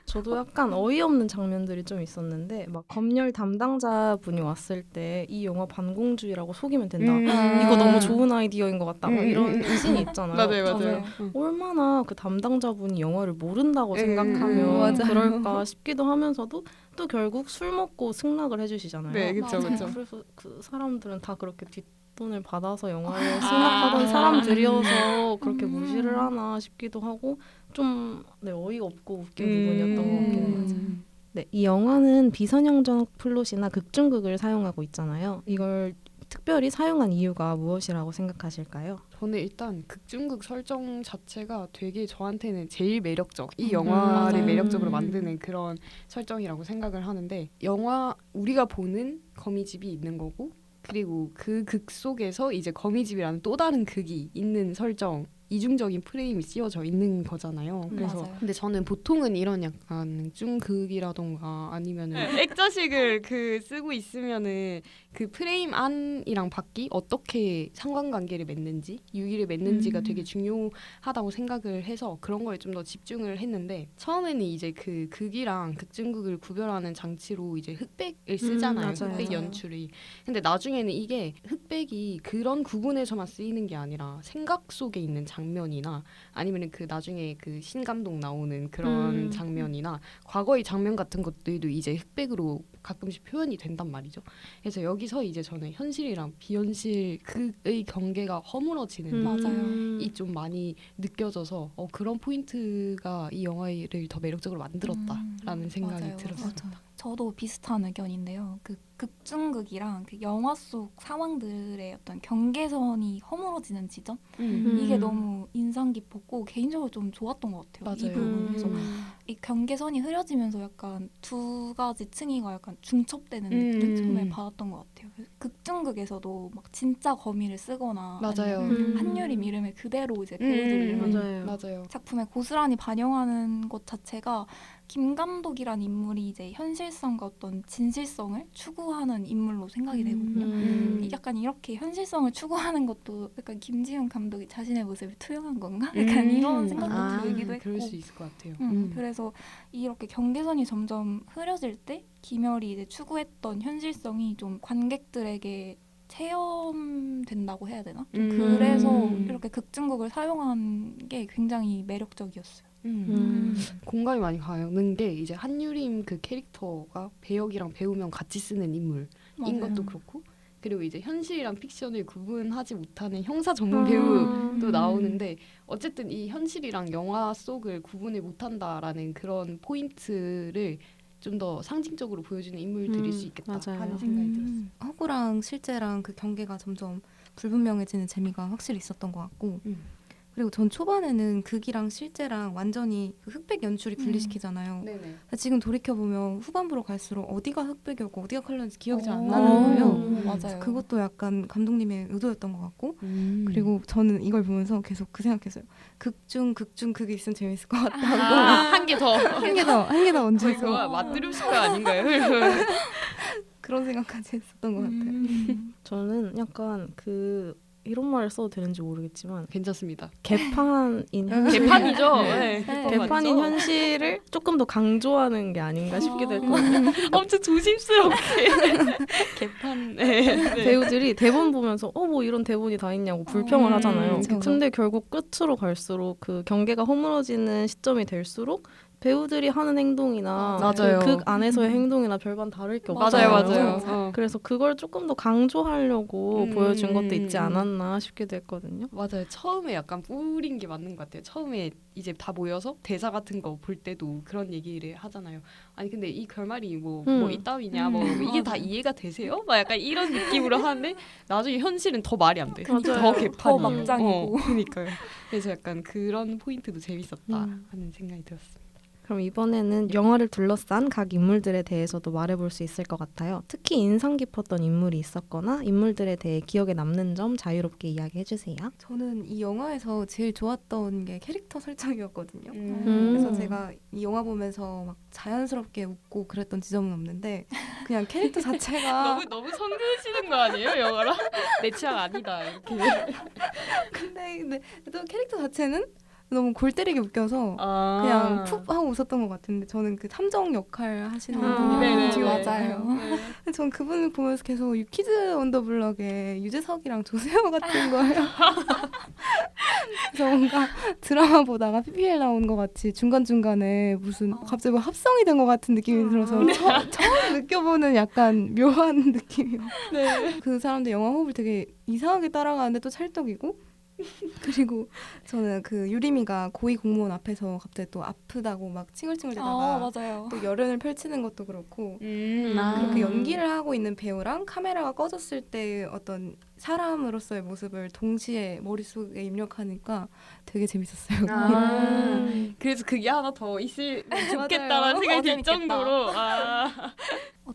저도 약간 어이없는 장면들이 좀 있었는데 막 검열 담당자분이 왔을 때 이 영화 반공주의라고 속이면 된다. 이거 너무 좋은 아이디어인 것 같다. 막 이런 씬이 있잖아요. 맞아요. 맞아요. 얼마나 그 담당자분이 영화를 모른다고 생각하면 맞아요. 그럴까 싶기도 하면서도 또 결국 술 먹고 승낙을 해주시잖아요. 네, 그렇죠, 맞아요. 그렇죠. 그래서 그 사람들은 다 그렇게 뒷돈을 받아서 영화를 승낙하던 사람들이어서 그렇게 무시를 하나 싶기도 하고 좀 어이가 없고 웃긴 부분이었던 것 같긴 해요. 네, 이 영화는 비선형적 플롯이나 극중극을 사용하고 있잖아요. 이걸 특별히 사용한 이유가 무엇이라고 생각하실까요? 저는 일단 극중극 설정 자체가 되게 저한테는 제일 매력적, 이 영화를 맞아요. 매력적으로 만드는 그런 설정이라고 생각을 하는데 영화 우리가 보는 거미집이 있는 거고 그리고 그 극 속에서 이제 거미집이라는 또 다른 극이 있는 설정 이중적인 프레임이 씌워져 있는 거잖아요. 그래서 맞아요. 근데 저는 보통은 이런 약간 중극이라던가 아니면은 액자식을 그 쓰고 있으면은 그 프레임 안이랑 밖이 어떻게 상관관계를 맺는지 유기를 맺는지가 되게 중요하다고 생각을 해서 그런 거에 좀 더 집중을 했는데 처음에는 이제 그 극이랑 극중극을 구별하는 장치로 이제 흑백을 쓰잖아요. 맞아요. 흑백 맞아요. 연출이. 근데 나중에는 이게 흑백이 그런 부분에서만 쓰이는 게 아니라 생각 속에 있는 장면이나 아니면 그 나중에 그 신감독 나오는 그런 장면이나 과거의 장면 같은 것들도 이제 흑백으로 가끔씩 표현이 된단 말이죠. 그래서 여기서 이제 저는 현실이랑 비현실 극의 경계가 허물어지는 맞아요. 이 좀 많이 느껴져서 그런 포인트가 이 영화를 더 매력적으로 만들었다라는 생각이 맞아요. 들었습니다. 저도 비슷한 의견인데요. 그 극중극이랑 그 영화 속 상황들의 어떤 경계선이 허물어지는 지점 이게 너무 인상 깊었고 개인적으로 좀 좋았던 것 같아요. 이 맞아요. 부분에서 이 경계선이 흐려지면서 약간 두 가지 층위가 약간 중첩되는 느낌을 받았던 것 같아요. 극중극에서도 막 진짜 거미를 쓰거나 맞아요. 아니면 한유림 이름을 그대로 이제 배우들을 맞아요. 작품에 고스란히 반영하는 것 자체가 김 감독이란 인물이 이제 현실성과 어떤 진실성을 추구하는 인물로 생각이 되거든요. 약간 이렇게 현실성을 추구하는 것도 약간 김지훈 감독이 자신의 모습을 투영한 건가? 약간 이런 생각도 들기도 했고. 그럴 수 있을 것 같아요. 그래서 이렇게 경계선이 점점 흐려질 때 김열이 이제 추구했던 현실성이 좀 관객들에게 체험된다고 해야 되나? 좀 그래서 이렇게 극중극을 사용한 게 굉장히 매력적이었어요. 공감이 많이 가는 게 이제 한유림 그 캐릭터가 배역이랑 배우면 같이 쓰는 인물인 것도 그렇고 그리고 이제 현실이랑 픽션을 구분하지 못하는 형사 전문 배우도 나오는데 어쨌든 이 현실이랑 영화 속을 구분을 못한다라는 그런 포인트를 좀 더 상징적으로 보여주는 인물들일 수 있겠다 맞아요. 하는 생각이 들었어요. 허구랑 실제랑 그 경계가 점점 불분명해지는 재미가 확실히 있었던 것 같고 그리고 전 초반에는 극이랑 실제랑 완전히 그 흑백 연출이 분리시키잖아요. 네네. 지금 돌이켜보면 후반부로 갈수록 어디가 흑백이었고 어디가 컬러인지 기억이 잘 안 나는 거예요. 맞아요. 그것도 약간 감독님의 의도였던 것 같고 그리고 저는 이걸 보면서 계속 그 생각했어요. 극이 있으면 재밌을 것 같다고. 한 개 더. 한 개 더 얹어서 이거 마트류시카 아닌가요? 그런 생각까지 했었던 것 같아요. 저는 약간 그 이런 말을 써도 되는지 모르겠지만 괜찮습니다. 개판인 현실 개판이죠. 네. 개판인 현실을 조금 더 강조하는 게 아닌가 싶기도 했거든요. 엄청 조심스럽게 개판. 네. 배우들이 대본 보면서 뭐 이런 대본이 다 있냐고 불평을 하잖아요. 그쵸. 근데 결국 끝으로 갈수록 그 경계가 허물어지는 시점이 될수록 배우들이 하는 행동이나 맞아요. 그 극 안에서의 행동이나 별반 다를 게 없잖아요. 맞아요. 그래서 그걸 조금 더 강조하려고 보여준 것도 있지 음. 않았나 싶기도 했거든요. 맞아요. 처음에 약간 뿌린 게 맞는 것 같아요. 처음에 이제 다 모여서 대사 같은 거 볼 때도 그런 얘기를 하잖아요. 아니 근데 이 결말이 뭐 이따위냐, 뭐 이게 다 이해가 되세요? 막 약간 이런 느낌으로 하는데 나중에 현실은 더 말이 안 돼. 맞아요. 더 개판이. 더 막장이고. 그러니까요. 그래서 약간 그런 포인트도 재밌었다 하는 생각이 들었습니다. 그럼 이번에는 영화를 둘러싼 각 인물들에 대해서도 말해볼 수 있을 것 같아요. 특히 인상 깊었던 인물이 있었거나 인물들에 대해 기억에 남는 점 자유롭게 이야기해주세요. 저는 이 영화에서 제일 좋았던 게 캐릭터 설정이었거든요. 음. 그래서 제가 이 영화 보면서 막 자연스럽게 웃고 그랬던 지점은 없는데 그냥 캐릭터 자체가 너무 성교시는 거 아니에요, 영화랑? 내 취향 아니다 이렇게. 근데 또 캐릭터 자체는 너무 골 때리게 웃겨서 아. 그냥 푹 하고 웃었던 것 같은데 저는 그 탐정 역할 하시는 네네네. 분이 맞아요. 근데 전 그분을 보면서 계속 유키즈 언더블럭의 유재석이랑 조세호 같은 거예요. 그래서 뭔가 드라마 보다가 PPL 나오는 것 같이 중간중간에 무슨 갑자기 뭐 합성이 된 것 같은 느낌이 들어서 처음 느껴보는 약간 묘한 느낌이요. 그 사람들 영화 호흡을 되게 이상하게 따라가는데 또 찰떡이고 그리고 저는 그 유리미가 고위 공무원 앞에서 갑자기 또 아프다고 막 칭얼칭얼대다가 맞아요. 또 열연을 펼치는 것도 그렇고 아. 그렇게 연기를 하고 있는 배우랑 카메라가 꺼졌을 때 어떤 사람으로서의 모습을 동시에 머릿속에 입력하니까 되게 재밌었어요. 아. 그래서 그게 하나 더 있으면 좋겠다라는 맞아요. 생각이 들 재밌겠다. 정도로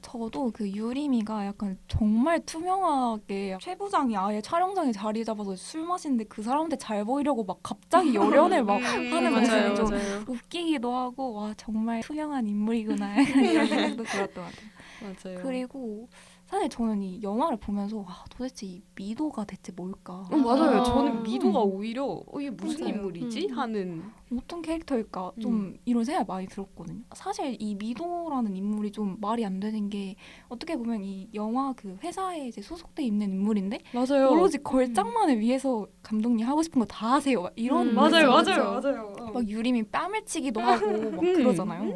저도 그 유리미가 약간 정말 투명하게 최 부장이 아예 촬영장에 자리 잡아서 술 마시는데 그 사람한테 잘 보이려고 막 갑자기 열연을 막 하는 모습이 좀 웃기기도 하고 와 정말 투명한 인물이구나 이런 생각도 들었던 것 같아요. 맞아요. 그리고 사실 저는 이 영화를 보면서 와 도대체 이 미도가 대체 뭘까? 맞아요. 아. 저는 미도가 오히려 이게 무슨 맞아요. 인물이지? 하는 어떤 캐릭터일까 좀 이런 생각이 많이 들었거든요. 사실 이 미도라는 인물이 좀 말이 안 되는 게 어떻게 보면 이 영화 그 회사에 이제 소속돼 있는 인물인데 맞아요. 오로지 걸작만을 위해서 감독님 하고 싶은 거 다 하세요. 막 이런 맞아요. 인물이죠. 막 유림이 뺨을 치기도 하고 막 그러잖아요.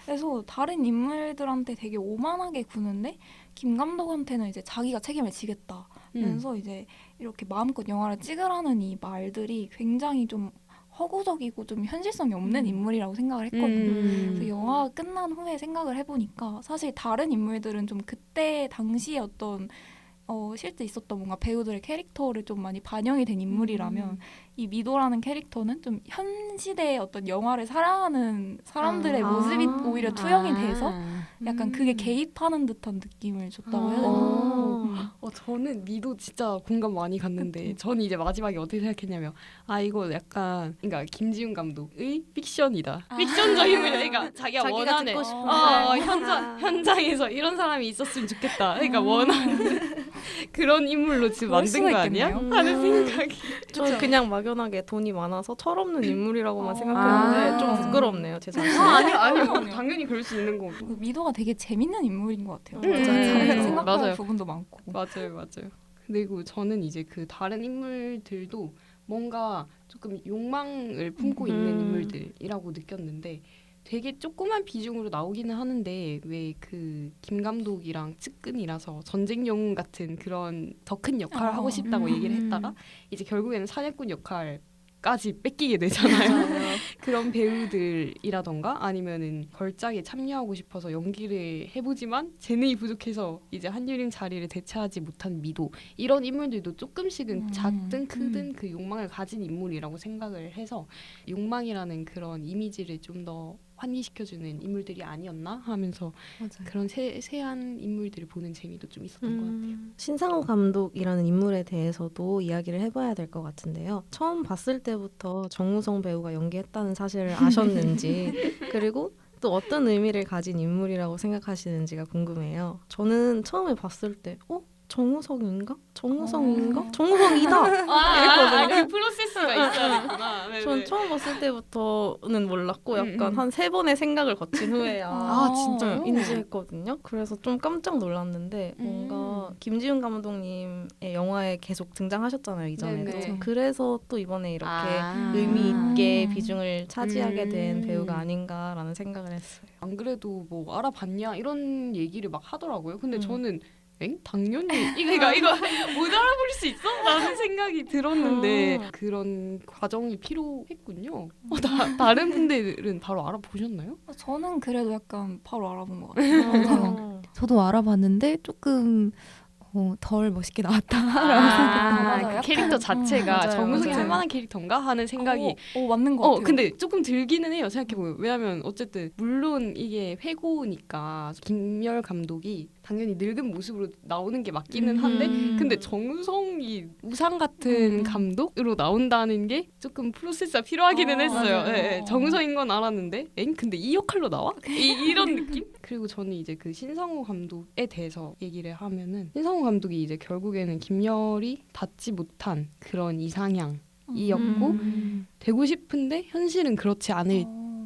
그래서 다른 인물들한테 되게 오만하게 구는데 김 감독한테는 이제 자기가 책임을 지겠다면서 이제 이렇게 마음껏 영화를 찍으라는 이 말들이 굉장히 좀 허구적이고 좀 현실성이 없는 인물이라고 생각을 했거든요. 그래서 영화가 끝난 후에 생각을 해보니까 사실 다른 인물들은 좀 그때 당시에 어떤 실제 있었던 뭔가 배우들의 캐릭터를 좀 많이 반영이 된 인물이라면 이 미도라는 캐릭터는 좀 현 시대의 어떤 영화를 사랑하는 사람들의 모습이 오히려 투영이 돼서 약간 그게 개입하는 듯한 느낌을 줬다고 해야 되나? 저는 미도 진짜 공감 많이 갔는데 저는 이제 마지막에 어떻게 생각했냐면 이거 약간 그러니까 김지훈 감독의 픽션이다. 픽션적인 분야. 그러니까 자기가 원하는 듣고 싶은 현장에서 이런 사람이 있었으면 좋겠다. 그러니까 원하는 그런 인물로 지금 그럴 만든 수가 거 아니야? 있겠네요. 하는 생각이. 저는 그냥 막연하게 돈이 많아서 철없는 인물이라고만 생각했는데 좀 부끄럽네요, 제 자신. 아니요. 당연히 그럴 수 있는 거고. 그 미도가 되게 재밌는 인물인 것 같아요. 맞아요. 생각할 맞아요. 부분도 많고. 맞아요. 그리고 저는 이제 그 다른 인물들도 뭔가 조금 욕망을 품고 있는 인물들이라고 느꼈는데 되게 조그만 비중으로 나오기는 하는데 왜 그 김 감독이랑 측근이라서 전쟁 영웅 같은 그런 더 큰 역할을 하고 싶다고 얘기를 했다가 이제 결국에는 사냥꾼 역할까지 뺏기게 되잖아요. 그런 배우들이라던가 아니면은 걸작에 참여하고 싶어서 연기를 해보지만 재능이 부족해서 이제 한유림 자리를 대체하지 못한 미도 이런 인물들도 조금씩은 작든 크든 그 욕망을 가진 인물이라고 생각을 해서 욕망이라는 그런 이미지를 좀 더 환기시켜주는 인물들이 아니었나 하면서 맞아요. 그런 세세한 인물들을 보는 재미도 좀 있었던 것 같아요. 신상호 감독이라는 인물에 대해서도 이야기를 해봐야 될 것 같은데요. 처음 봤을 때부터 정우성 배우가 연기했다는 사실을 아셨는지 그리고 또 어떤 의미를 가진 인물이라고 생각하시는지가 궁금해요. 저는 처음에 봤을 때 정우성인가? 정우성이다. 그 프로세스가 있어야 되구나. 네네. 전 처음 봤을 때부터는 몰랐고 약간 음. 한 3번의 생각을 거친 후에야 아, 진짜요? 인지했거든요. 그래서 좀 깜짝 놀랐는데 뭔가 김지훈 감독님의 영화에 계속 등장하셨잖아요, 이전에도. 네네. 그래서 또 이번에 이렇게 의미 있게 비중을 차지하게 된 배우가 아닌가라는 생각을 했어요. 안 그래도 뭐 알아봤냐 이런 얘기를 막 하더라고요. 근데 음. 저는 당연히 이거 못 알아볼 수 있어? 라는 생각이 들었는데 그런 과정이 필요했군요. 다른 분들은 바로 알아보셨나요? 저는 그래도 약간 바로 알아본 것 같아요. 저도 알아봤는데 조금 덜 멋있게 나왔다라고 맞아요. 그 캐릭터 자체가 맞아요, 정우성이 맞아요. 할 만한 캐릭터인가 하는 생각이 맞는 것 같아요. 근데 조금 들기는 해요. 생각해보면. 왜냐면 어쨌든 물론 이게 회고니까 김열 감독이 당연히 늙은 모습으로 나오는 게 맞기는 한데 근데 정우성이 우상 같은 감독으로 나온다는 게 조금 프로세스가 필요하기는 했어요. 맞아요. 예, 정우성인 건 알았는데 근데 이 역할로 나와? 이런 느낌? 그리고 저는 이제 그 신상호 감독에 대해서 얘기를 하면은 신상호 감독이 이제 결국에는 김열이 닿지 못한 그런 이상향이었고 되고 싶은데 현실은 그렇지 않을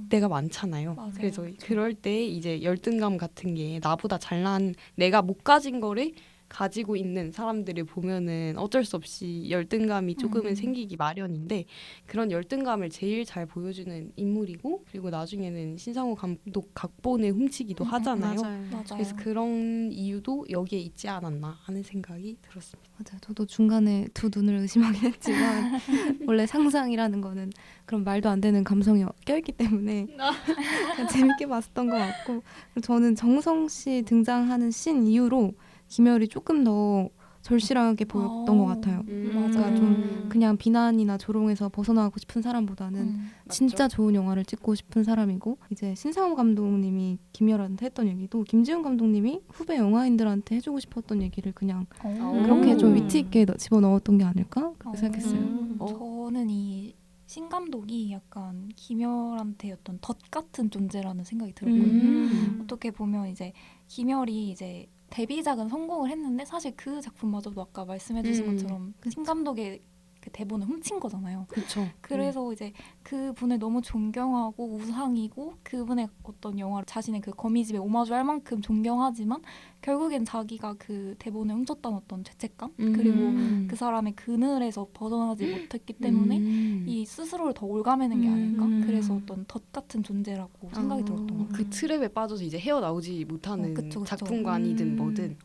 때가 많잖아요. 맞아요. 그래서 그럴 때 이제 열등감 같은 게 나보다 잘난 내가 못 가진 거를 가지고 있는 사람들을 보면은 어쩔 수 없이 열등감이 조금은 생기기 마련인데 그런 열등감을 제일 잘 보여주는 인물이고 그리고 나중에는 신상호 감독 각본을 훔치기도 하잖아요. 맞아요. 그래서 그런 이유도 여기에 있지 않았나 하는 생각이 들었습니다. 맞아요. 저도 중간에 두 눈을 의심하긴 했지만 원래 상상이라는 거는 그런 말도 안 되는 감성이 껴있기 때문에 그냥 재밌게 봤었던 것 같고 그리고 저는 정우성 씨 등장하는 씬 이후로 김열이 조금 더 절실하게 보였던 것 같아요. 맞아요. 좀 그냥 비난이나 조롱에서 벗어나고 싶은 사람보다는 진짜 좋은 영화를 찍고 싶은 사람이고 이제 신상호 감독님이 김열한테 했던 얘기도 김지훈 감독님이 후배 영화인들한테 해주고 싶었던 얘기를 그냥 그렇게 좀 위트 있게 집어넣었던 게 아닐까 그렇게 생각했어요. 저는 이 신감독이 약간 김열한테 어떤 덫 같은 존재라는 생각이 들었거든요. 어떻게 보면 이제 김열이 이제 데뷔작은 성공을 했는데 사실 그 작품마저도 아까 말씀해주신 것처럼 신감독의 그 대본을 훔친 거잖아요. 그렇죠. 그래서 이제 그분을 너무 존경하고 우상이고 그분의 어떤 영화를 자신의 그 거미집에 오마주할 만큼 존경하지만 결국엔 자기가 그 대본을 훔쳤다는 어떤 죄책감 그리고 그 사람의 그늘에서 벗어나지 못했기 때문에 이 스스로를 더 올가매는 게 아닐까? 그래서 어떤 덫 같은 존재라고 생각이 들었던 것 같아요. 그 트랩에 빠져서 이제 헤어나오지 못하는 그쵸. 작품관이든 뭐든.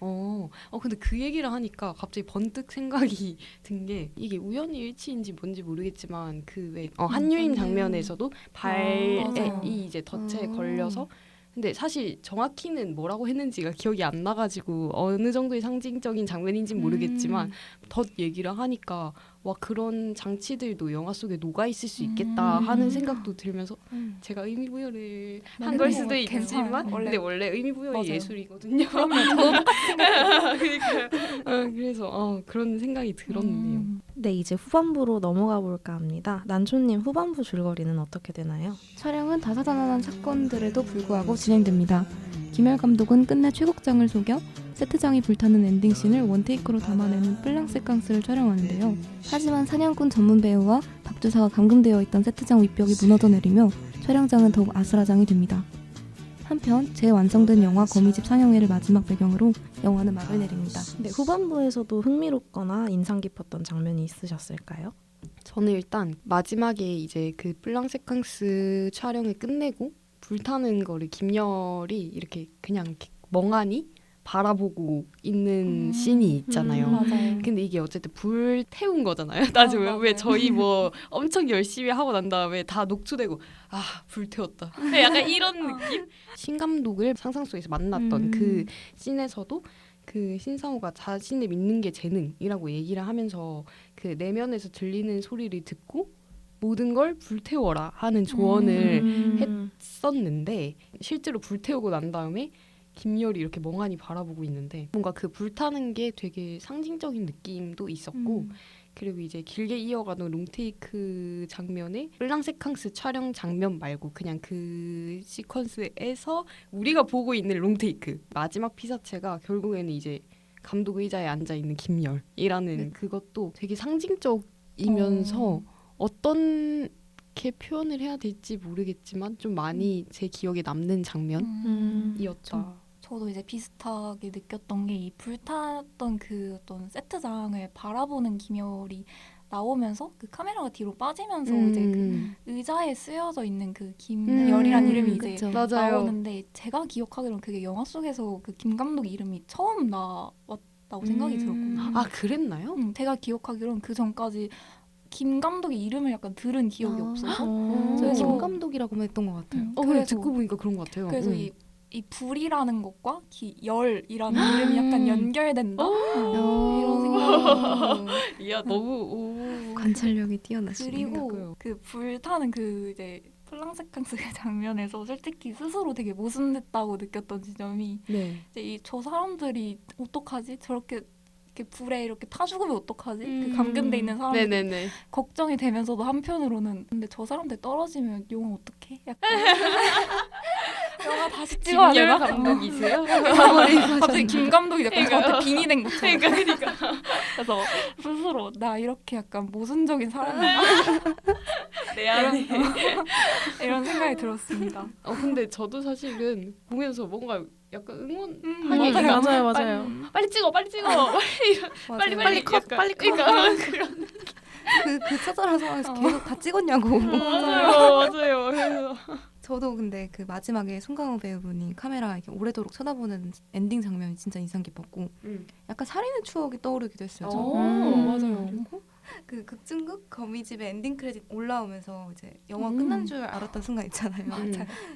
근데 그 얘기를 하니까 갑자기 번뜩 생각이 든 게 이게 우연히 일치인지 뭔지 모르겠지만 그 왜 한유인 장면에서도 발에 맞아요. 이 이제 덫에 걸려서 근데 사실 정확히는 뭐라고 했는지가 기억이 안 나가지고 어느 정도의 상징적인 장면인지는 모르겠지만 덫 얘기를 하니까 와 그런 장치들도 영화 속에 녹아 있을 수 있겠다 하는 생각도 들면서 제가 의미부여를 한 걸 수도 있지만 근데 원래 의미부여의 맞아요. 예술이거든요. 그럼요. 저도 똑같이 생각해요. 그러니까요. 그래서 그런 생각이 들었네요. 네, 이제 후반부로 넘어가 볼까 합니다. 난초님 후반부 줄거리는 어떻게 되나요? 촬영은 다사다난한 사건들에도 불구하고 진행됩니다. 김열 감독은 끝내 최국장을 속여 세트장이 불타는 엔딩씬을 원테이크로 담아내는 플랑세캉스를 촬영하는데요. 하지만 사냥꾼 전문 배우와 박주사가 감금되어 있던 세트장 윗벽이 무너져 내리며 촬영장은 더욱 아수라장이 됩니다. 한편 재완성된 영화 거미집 상영회를 마지막 배경으로 영화는 막을 내립니다. 네, 후반부에서도 흥미롭거나 인상 깊었던 장면이 있으셨을까요? 저는 일단 마지막에 이제 그 플랑세캉스 촬영을 끝내고 불타는 거를 김열이 이렇게 그냥 이렇게 멍하니 바라보고 있는 씬이 있잖아요. 맞아요. 근데 이게 어쨌든 불 태운 거잖아요. 따지면 왜 저희 뭐 엄청 열심히 하고 난 다음에 다 녹초되고 불 태웠다. 약간 이런 느낌? 신감독을 상상 속에서 만났던 그 씬에서도 그 신상호가 자신을 믿는 게 재능이라고 얘기를 하면서 그 내면에서 들리는 소리를 듣고 모든 걸 불태워라 하는 조언을 했었는데 실제로 불태우고 난 다음에 김열이 이렇게 멍하니 바라보고 있는데 뭔가 그 불타는 게 되게 상징적인 느낌도 있었고 그리고 이제 길게 이어가는 롱테이크 장면에 플랑세캉스 촬영 장면 말고 그냥 그 시퀀스에서 우리가 보고 있는 롱테이크 마지막 피사체가 결국에는 이제 감독 의자에 앉아 있는 김열이라는 그것도 되게 상징적이면서 어떻게 표현을 해야 될지 모르겠지만 좀 많이 제 기억에 남는 장면이었다. 저도 이제 비슷하게 느꼈던 게 이 불탔던 그 어떤 세트장을 바라보는 김열이 나오면서 그 카메라가 뒤로 빠지면서 이제 그 의자에 쓰여져 있는 그 김열이라는 이름이 이제 그쵸. 맞아요. 나오는데 제가 기억하기로는 그게 영화 속에서 그 김 감독 이름이 처음 나왔다고 생각이 들었거든요. 아 그랬나요? 제가 기억하기로는 그 전까지 김 감독의 이름을 약간 들은 기억이 없어서 저는 그래서- 김 감독이라고 했던 것 같아요. 그래 그래서- 듣고 보니까 그런 것 같아요. 그래서 이 불이라는 것과 열이라는 이름이 약간 연결된다 이런 생각이 야 너무 관찰력이 뛰어나시네요. 그리고 그 불타는 그 이제 플랑세캉스 장면에서 솔직히 스스로 되게 모순됐다고 느꼈던 지점이 네. 이제 저 사람들이 어떡하지 저렇게 이렇게 불에 이렇게 타 죽으면 어떡하지 그 감금돼 있는 사람들 네네네. 걱정이 되면서도 한편으로는 근데 저 사람들 떨어지면 영화 어떡해? 약간 영화 다시 찍어야 김열 되나? 감독이세요? 갑자기 김 감독이 약간 저한테 빙이 된 것처럼 그러니까. 그래서 스스로 나 이렇게 약간 모순적인 사람인가? 내 안에. 이런 생각이 들었습니다. 근데 저도 사실은 보면서 뭔가 약간 응원하게 맞아요. 맞아요, 맞아요. 빨리 찍어 빨리 빨리 컷 빨리 컷. 그러니까 그런 그 처절한 상황에서 계속 다 찍었냐고. 맞아요. 그래서 저도 근데 그 마지막에 송강호 배우분이 카메라 이렇게 오래도록 쳐다보는 엔딩 장면이 진짜 인상 깊었고 약간 살인의 추억이 떠오르기도 했어요. 저는. 맞아요. 그리고 그 극중극 거미집의 엔딩 크레딧 올라오면서 이제 영화 끝난 줄 알았던 순간 있잖아요.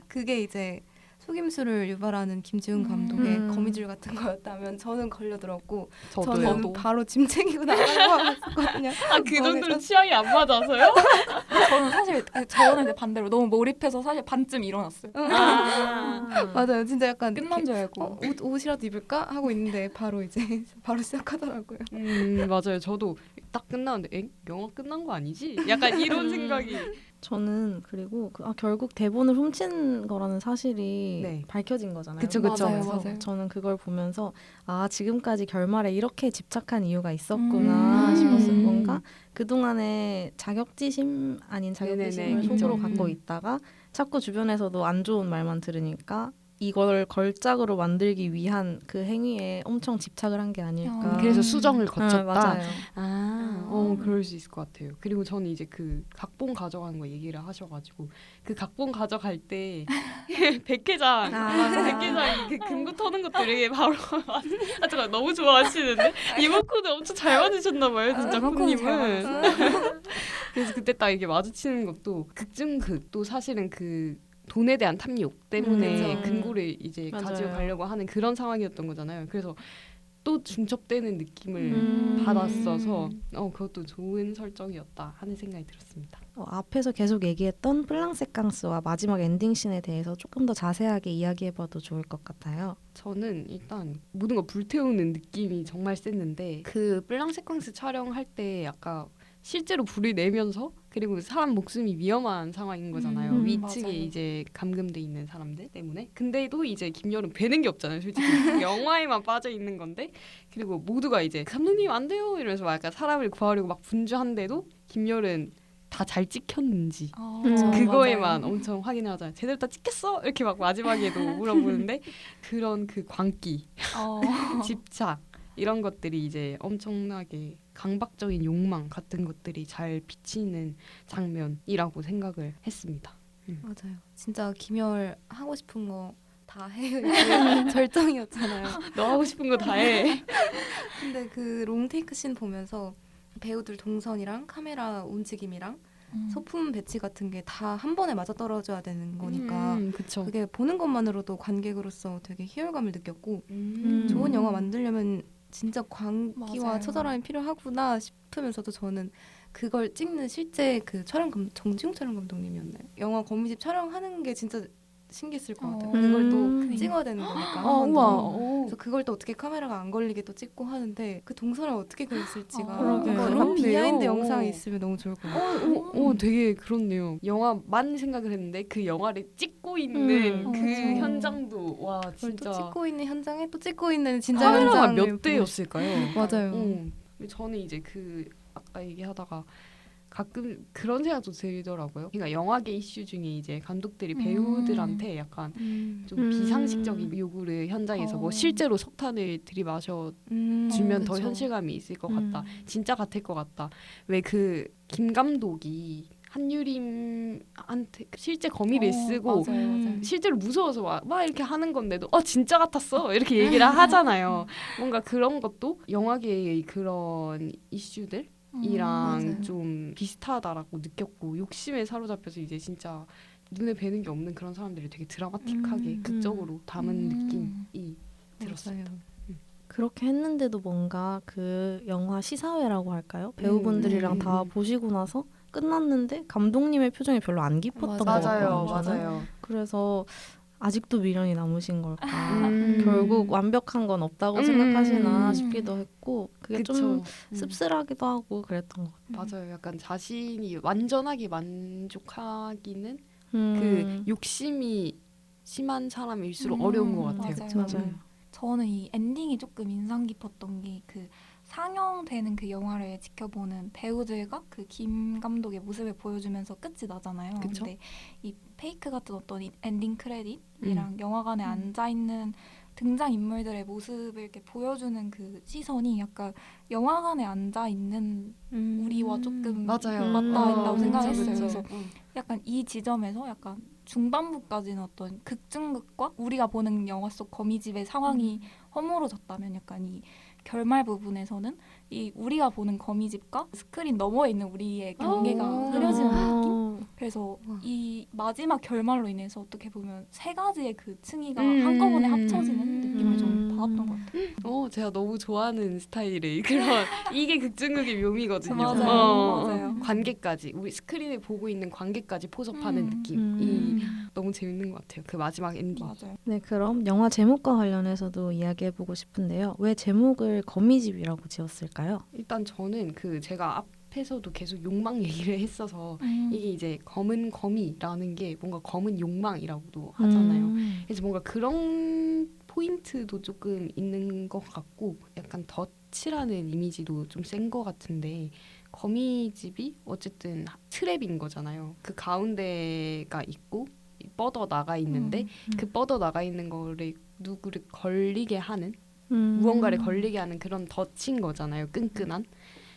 그게 이제 속임수를 유발하는 김지훈 감독의 거미줄 같은 거였다면 저는 걸려들었고 저는 바로 짐 챙기고 나가려고 했었거든요. 그 정도로 취향이 안 맞아서요? 저는 사실 저는 이제 반대로 너무 몰입해서 사실 반쯤 일어났어요. 맞아요. 진짜 약간 끝난 줄 알고. 옷이라도 입을까 하고 있는데 바로 이제 바로 시작하더라고요. 맞아요. 저도 딱 끝나는데 영화 끝난 거 아니지? 약간 이런 생각이. 저는 그리고 결국 대본을 훔친 거라는 사실이 네. 밝혀진 거잖아요. 그쵸. 맞아요, 그래서 맞아요. 저는 그걸 보면서 지금까지 결말에 이렇게 집착한 이유가 있었구나 싶었어요. 뭔가 그동안에 자격지심 아닌 자격지심을 네네네, 속으로 있죠. 갖고 있다가 자꾸 주변에서도 안 좋은 말만 들으니까 이걸 걸작으로 만들기 위한 그 행위에 엄청 집착을 한 게 아닐까. 그래서 수정을 거쳤다. 맞아요. 그럴 수 있을 것 같아요. 그리고 저는 이제 그 각본 가져가는 거 얘기를 하셔가지고 그 각본 가져갈 때 백회장 백회장이 그 금고 터는 것들이 바로 잠깐 너무 좋아하시는데 이번 코드 엄청 잘 맞으셨나 봐요, 진짜 쿤님은. 그래서 그때 딱 이게 마주치는 것도 극중극도 사실은 그 돈에 대한 탐욕 때문에 그쵸. 금고를 이제 맞아요. 가지고 가려고 하는 그런 상황이었던 거잖아요. 그래서 또 중첩되는 느낌을 받았어서 그것도 좋은 설정이었다 하는 생각이 들었습니다. 앞에서 계속 얘기했던 플랑세캉스와 마지막 엔딩씬에 대해서 조금 더 자세하게 이야기해봐도 좋을 것 같아요. 저는 일단 모든 걸 불태우는 느낌이 정말 셌는데 그 블랑 세퀀스 촬영할 때 아까 실제로 불을 내면서 그리고 사람 목숨이 위험한 상황인 거잖아요. 위층에 맞아요. 이제 감금돼 있는 사람들 때문에. 근데도 이제 김열은 배는 게 없잖아요. 솔직히 영화에만 빠져 있는 건데 그리고 모두가 이제 감독님 안 돼요 이러면서 막 약간 사람을 구하려고 막 분주한데도 김열은 다 잘 찍혔는지 그거에만 맞아요. 엄청 확인을 하잖아요. 제대로 다 찍혔어? 이렇게 막 마지막에도 물어보는데 그런 그 광기, 집착 이런 것들이 이제 엄청나게 강박적인 욕망 같은 것들이 잘 비치는 장면이라고 생각을 했습니다. 맞아요. 진짜 김열 하고 싶은 거 다 해요. 절정이었잖아요. 너 하고 싶은 거 다 해. 근데 그 롱테이크 씬 보면서 배우들 동선이랑 카메라 움직임이랑 소품 배치 같은 게 다 한 번에 맞아 떨어져야 되는 거니까 그쵸. 그게 보는 것만으로도 관객으로서 되게 희열감을 느꼈고 음. 좋은 영화 만들려면 진짜 광기와 맞아요. 처절함이 필요하구나 싶으면서도 저는 그걸 찍는 실제 그 정지용 촬영 감독님이었나요? 영화 거미집 촬영하는 게 진짜 신기했을 것 같아요. 그걸 또 그러니까. 찍어야 되는 거니까. 우와. 그래서 그걸 또 어떻게 카메라가 안 걸리게 또 찍고 하는데 그 동선을 어떻게 그렸을지가 그러게요. 약간 그렇네요. 비하인드 영상이 있으면 너무 좋을 것 같아요. 되게 그렇네요. 영화만 생각을 했는데 그 영화를 찍고 있는 그 그쵸. 현장도 와 그걸 진짜 또 찍고 있는 현장에 또 찍고 있는 진짜 카메라가 현장을 몇 보고 대였을까요? 맞아요. 저는 이제 그 아까 얘기하다가 가끔 그런 생각도 들더라고요. 그러니까 영화계 이슈 중에 이제 감독들이 배우들한테 약간 좀 비상식적인 요구를 현장에서 뭐 실제로 석탄을 들이마셔 주면 더 그쵸. 현실감이 있을 것 같다. 진짜 같을 것 같다. 왜 그 김 감독이 한유림한테 실제 거미를 쓰고 맞아요. 실제로 무서워서 막 이렇게 하는 건데도 진짜 같았어 이렇게 얘기를 하잖아요. 뭔가 그런 것도 영화계의 그런 이슈들 이랑 맞아요. 좀 비슷하다라고 느꼈고 욕심에 사로잡혀서 이제 진짜 눈에 뵈는 게 없는 그런 사람들이 되게 드라마틱하게 극적으로 담은 느낌이 들었어요. 맞아요. 그렇게 했는데도 뭔가 그 영화 시사회라고 할까요? 배우분들이랑 다 보시고 나서 끝났는데 감독님의 표정이 별로 안 깊었던 것 맞아요, 같거든요. 저는. 맞아요. 그래서 아직도 미련이 남으신 걸까? 음. 결국 완벽한 건 없다고 생각하시나 싶기도 했고 그게 좀 그쵸. 씁쓸하기도 하고 그랬던 것 맞아요. 약간 자신이 완전하게 만족하기는 같아요. 그 욕심이 심한 사람일수록 어려운 것 같아요. 맞아요. 저는 이 엔딩이 조금 인상 깊었던 게 그 상영되는 그 영화를 지켜보는 배우들과 그 김 감독의 모습을 보여주면서 끝이 나잖아요. 그쵸? 근데 이 페이크 같은 어떤 이 엔딩 크레딧이랑 영화관에 앉아 있는 등장 인물들의 모습을 이렇게 보여주는 그 시선이 약간 영화관에 앉아 있는 우리와 조금 맞아요. 맞닿아 있다고 그쵸, 생각했어요. 그쵸. 그래서 약간 이 지점에서 약간 중반부까지는 어떤 극중극과 우리가 보는 영화 속 거미집의 상황이 허물어졌다면 약간 이 결말 부분에서는 이 우리가 보는 거미집과 스크린 너머에 있는 우리의 경계가 흐려지는 느낌? 그래서 이 마지막 결말로 인해서 어떻게 보면 세 가지의 그 층위가 한꺼번에 합쳐지는 느낌을 좀 받았던 것 같아요. 제가 너무 좋아하는 스타일의 그런 이게 극중극의 묘미거든요. 맞아요. 관객까지 우리 스크린을 보고 있는 관객까지 포섭하는 느낌이 너무 재밌는 것 같아요. 그 마지막 엔딩. 맞아요. 네, 그럼 영화 제목과 관련해서도 이야기해보고 싶은데요. 왜 제목을 거미집이라고 지었을까요? 일단 저는 그 제가 앞에서도 계속 욕망 얘기를 했어서 이게 이제 검은 거미라는 게 뭔가 검은 욕망이라고도 하잖아요. 그래서 뭔가 그런 포인트도 조금 있는 것 같고 약간 덫이라는 이미지도 좀 센 것 같은데 거미집이 어쨌든 트랩인 거잖아요. 그 가운데가 있고 뻗어 나가 있는데 그 뻗어 나가 있는 거를 누구를 걸리게 하는 무언가를 걸리게 하는 그런 덫인 거잖아요. 끈끈한.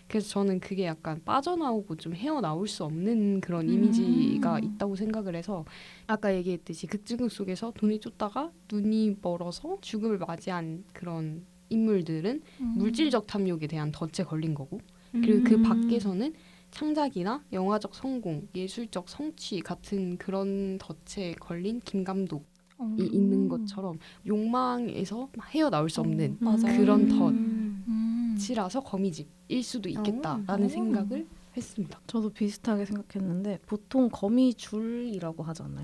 그래서 저는 그게 약간 빠져나오고 좀 헤어나올 수 없는 그런 이미지가 있다고 생각을 해서 아까 얘기했듯이 극중극 속에서 돈을 쫓다가 눈이 멀어서 죽음을 맞이한 그런 인물들은 물질적 탐욕에 대한 덫에 걸린 거고 그리고 그 밖에서는 창작이나 영화적 성공, 예술적 성취 같은 그런 덫에 걸린 김 감독이 있는 것처럼 욕망에서 헤어나올 수 없는 맞아요. 그런 덫이라서 거미집일 수도 있겠다라는 생각을 했습니다. 저도 비슷하게 생각했는데 보통 거미줄이라고 하지 않나요?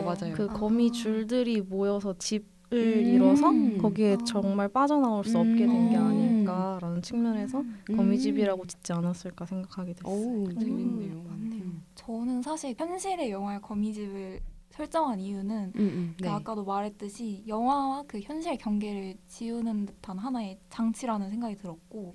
맞아요. 그 거미줄들이 모여서 집을 이뤄서 거기에 정말 빠져나올 수 없게 된 게 아닐까라는 측면에서 거미집이라고 짓지 않았을까 생각하게 됐어요. 오, 재밌네요. 맞네요. 저는 사실 현실의 영화의 거미집을 설정한 이유는 네. 아까도 말했듯이 영화와 그 현실 경계를 지우는 듯한 하나의 장치라는 생각이 들었고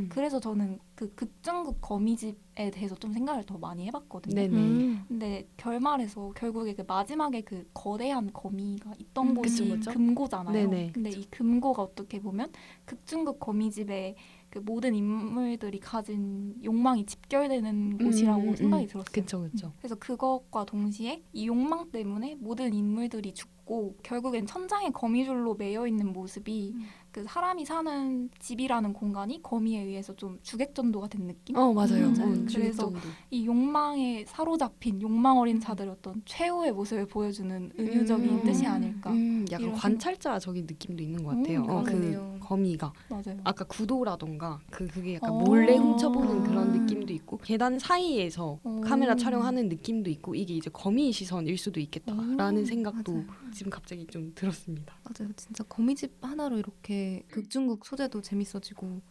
그래서 저는 그 극중극 거미집에 대해서 좀 생각을 더 많이 해봤거든요. 네네. 근데 결말에서 결국에 그 마지막에 그 거대한 거미가 있던 곳이 그쵸. 금고잖아요. 네네. 근데 이 금고가 어떻게 보면 극중극 거미집의 그 모든 인물들이 가진 욕망이 집결되는 곳이라고 생각이 들었어요. 그쵸. 그래서 그것과 동시에 이 욕망 때문에 모든 인물들이 죽고 결국엔 천장에 거미줄로 매여 있는 모습이 그 사람이 사는 집이라는 공간이 거미에 의해서 좀 주객전도가 된 느낌? 맞아요. 그래서 이 욕망에 사로잡힌 욕망 어린 자들의 어떤 최후의 모습을 보여주는 은유적인 뜻이 아닐까. 약간 이런 관찰자적인 느낌도 있는 것 같아요. 그 그러네요. 거미가 맞아요. 아까 구도라던가 그게 약간 어. 몰래 훔쳐보는 그런 아. 느낌도 있고 계단 사이에서 카메라 촬영하는 느낌도 있고 이게 이제 거미 시선일 수도 있겠다라는 생각도 맞아요. 지금 갑자기 좀 들었습니다. 맞아요. 진짜 거미집 하나로 이렇게 극중극 소재도 재밌어지고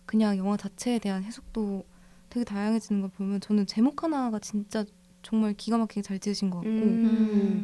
그냥 영화 자체에 대한 해석도 되게 다양해지는 걸 보면 저는 제목 하나가 진짜 정말 기가 막히게 잘 지으신 것 같고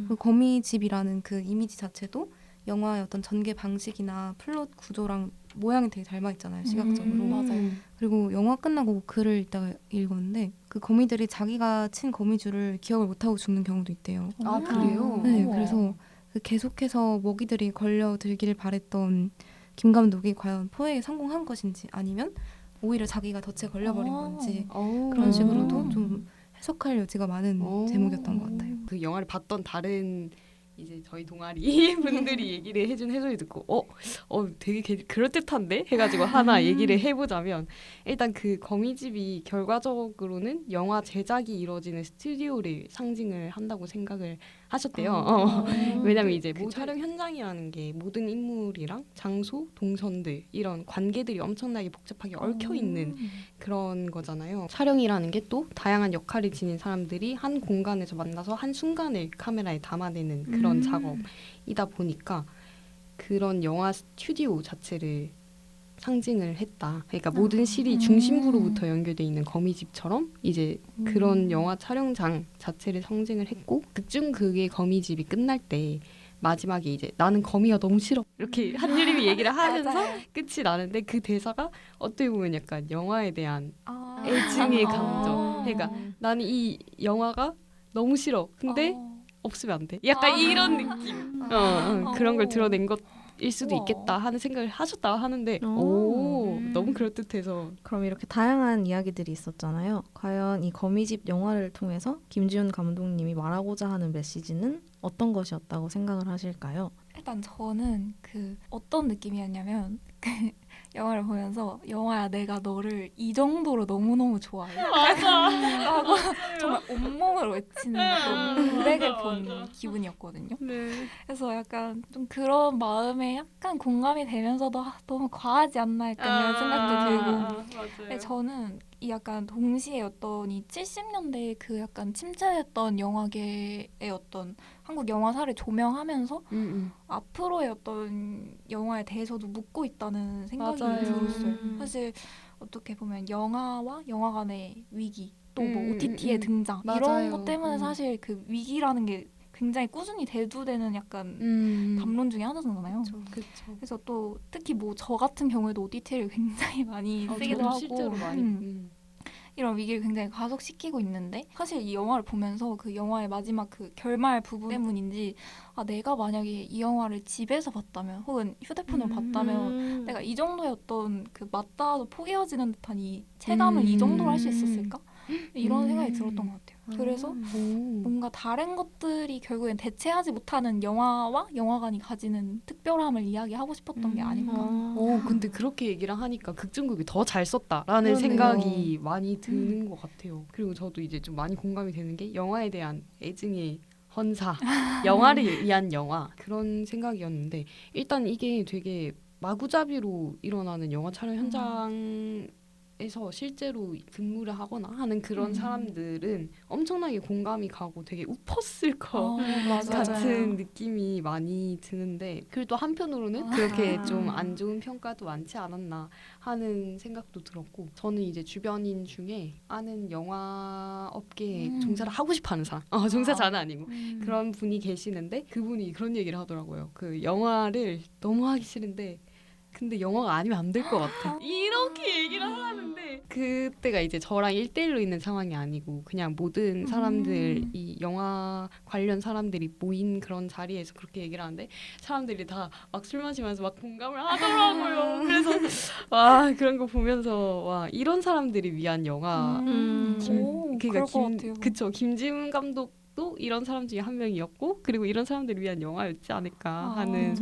그 거미집이라는 그 이미지 자체도 영화의 어떤 전개 방식이나 플롯 구조랑 모양이 되게 닮아 있잖아요, 시각적으로. 맞아요. 그리고 영화 끝나고 글을 읽다가 읽었는데 그 거미들이 자기가 친 거미줄을 기억을 못하고 죽는 경우도 있대요. 아, 그래요? 네, 우와. 그래서 그 계속해서 먹이들이 걸려들기를 바랬던 김 감독이 과연 포획에 성공한 것인지 아니면 오히려 자기가 덫에 걸려버린 건지 그런 식으로도 좀 해석할 여지가 많은 제목이었던 것 같아요. 그 영화를 봤던 다른 이제 저희 동아리 분들이 얘기를 해준 해설을 듣고 되게 그럴듯한데 해가지고 하나 얘기를 해보자면 일단 그 거미집이 결과적으로는 영화 제작이 이루어지는 스튜디오를 상징을 한다고 생각을 하셨대요. 왜냐면 이제 모 촬영 현장이라는 게 모든 인물이랑 장소, 동선들 이런 관계들이 엄청나게 복잡하게 얽혀 있는 그런 거잖아요. 촬영이라는 게 또 다양한 역할을 지닌 사람들이 한 공간에서 만나서 한 순간을 카메라에 담아내는 그런 작업이다 보니까 그런 영화 스튜디오 자체를 상징을 했다. 그러니까 모든 실이 중심부로부터 연결돼 있는 거미집처럼 이제 그런 영화 촬영장 자체를 상징을 했고 극중극의 거미집이 끝날 때 마지막에 이제 나는 거미가 너무 싫어 이렇게 한유림이 얘기를 하면서 끝이 나는데 그 대사가 어떻게 보면 약간 영화에 대한 애증의 감정. 그러니까 나는 이 영화가 너무 싫어. 근데 없으면 안 돼. 약간 이런 느낌. 그런 걸 드러낸 것일 수도 우와. 있겠다 하는 생각을 하셨다 하는데 너무 그럴듯해서 그럼 이렇게 다양한 이야기들이 있었잖아요. 과연 이 거미집 영화를 통해서 김지훈 감독님이 말하고자 하는 메시지는 어떤 것이었다고 생각을 하실까요? 일단 저는 그 어떤 느낌이었냐면 그 영화를 보면서 영화야 내가 너를 이 정도로 너무너무 좋아해 하고 정말 온몸으로 외치는 그런 고백을 본 기분이었거든요. 그래서 약간 좀 그런 마음에 약간 공감이 되면서도 너무 과하지 않나 약간 이런 생각도 들고 근데 저는 이 약간 동시에 어떤 이 70년대 그 약간 침체됐던 영화계의 어떤 한국 영화사를 조명하면서 앞으로의 어떤 영화에 대해서도 묻고 있다는 생각이 맞아요. 들었어요. 사실 어떻게 보면 영화와 영화관의 위기 또 뭐 OTT의 등장 맞아요. 이런 것 때문에 사실 그 위기라는 게 굉장히 꾸준히 대두되는 약간 담론 중에 하나잖아요. 그렇죠. 그래서 또 특히 뭐 저 같은 경우에도 OTT를 굉장히 많이 쓰기도 하고 실제로 많이 이런 위기를 굉장히 가속시키고 있는데 사실 이 영화를 보면서 그 영화의 마지막 그 결말 부분 때문인지 내가 만약에 이 영화를 집에서 봤다면 혹은 휴대폰으로 봤다면 내가 이 정도의 어떤 그 맞닿아도 포개어지는 듯한 이 체감을 이 정도로 할 수 있었을까? 이런 생각이 들었던 것 같아요. 그래서 뭔가 다른 것들이 결국엔 대체하지 못하는 영화와 영화관이 가지는 특별함을 이야기하고 싶었던 게 아닐까. 근데 그렇게 얘기를 하니까 극중극이 더 잘 썼다라는 그러네요. 생각이 많이 드는 것 같아요. 그리고 저도 이제 좀 많이 공감이 되는 게 영화에 대한 애증의 헌사, 영화를 위한 영화 그런 생각이었는데 일단 이게 되게 마구잡이로 일어나는 영화 촬영 현장에서 실제로 근무를 하거나 하는 그런 사람들은 엄청나게 공감이 가고 되게 웃었을 것 같은 느낌이 많이 드는데 그리고 또 한편으로는 그렇게 좀 안 좋은 평가도 많지 않았나 하는 생각도 들었고 저는 이제 주변인 중에 아는 영화 업계에 종사를 하고 싶어하는 사람 종사자는 아니고 그런 분이 계시는데 그분이 그런 얘기를 하더라고요. 그 영화를 너무 하기 싫은데 근데 영화가 아니면 안 될 것 같아. 이렇게 얘기를 하는데 그때가 이제 저랑 1대1로 있는 상황이 아니고 그냥 모든 사람들 이 영화 관련 사람들이 모인 그런 자리에서 그렇게 얘기를 하는데 사람들이 다 막 술 마시면서 막 공감을 하더라고요. 그래서 와 그런 거 보면서 와 이런 사람들을 위한 영화 그럴 것 같아요. 그쵸 김지훈 감독도 이런 사람 중에 한 명이었고 그리고 이런 사람들을 위한 영화였지 않을까 하는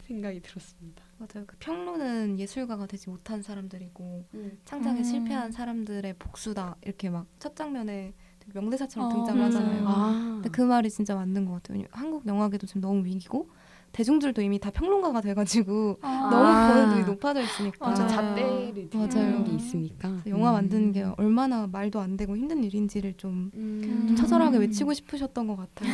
생각이 들었습니다. 맞아요. 그 평론은 예술가가 되지 못한 사람들이고 창작에 실패한 사람들의 복수다 이렇게 막 첫 장면에 되게 명대사처럼 등장을 하잖아요. 근데 그 말이 진짜 맞는 것 같아요. 한국 영화계도 지금 너무 위기고 대중들도 이미 다 평론가가 돼가지고 아. 너무 보는 눈이 높아져 있으니까 맞아. 잣대를 맞아요. 듣는 게 있으니까 영화 만드는 게 얼마나 말도 안 되고 힘든 일인지를 좀 음. 처절하게 외치고 싶으셨던 것 같아요.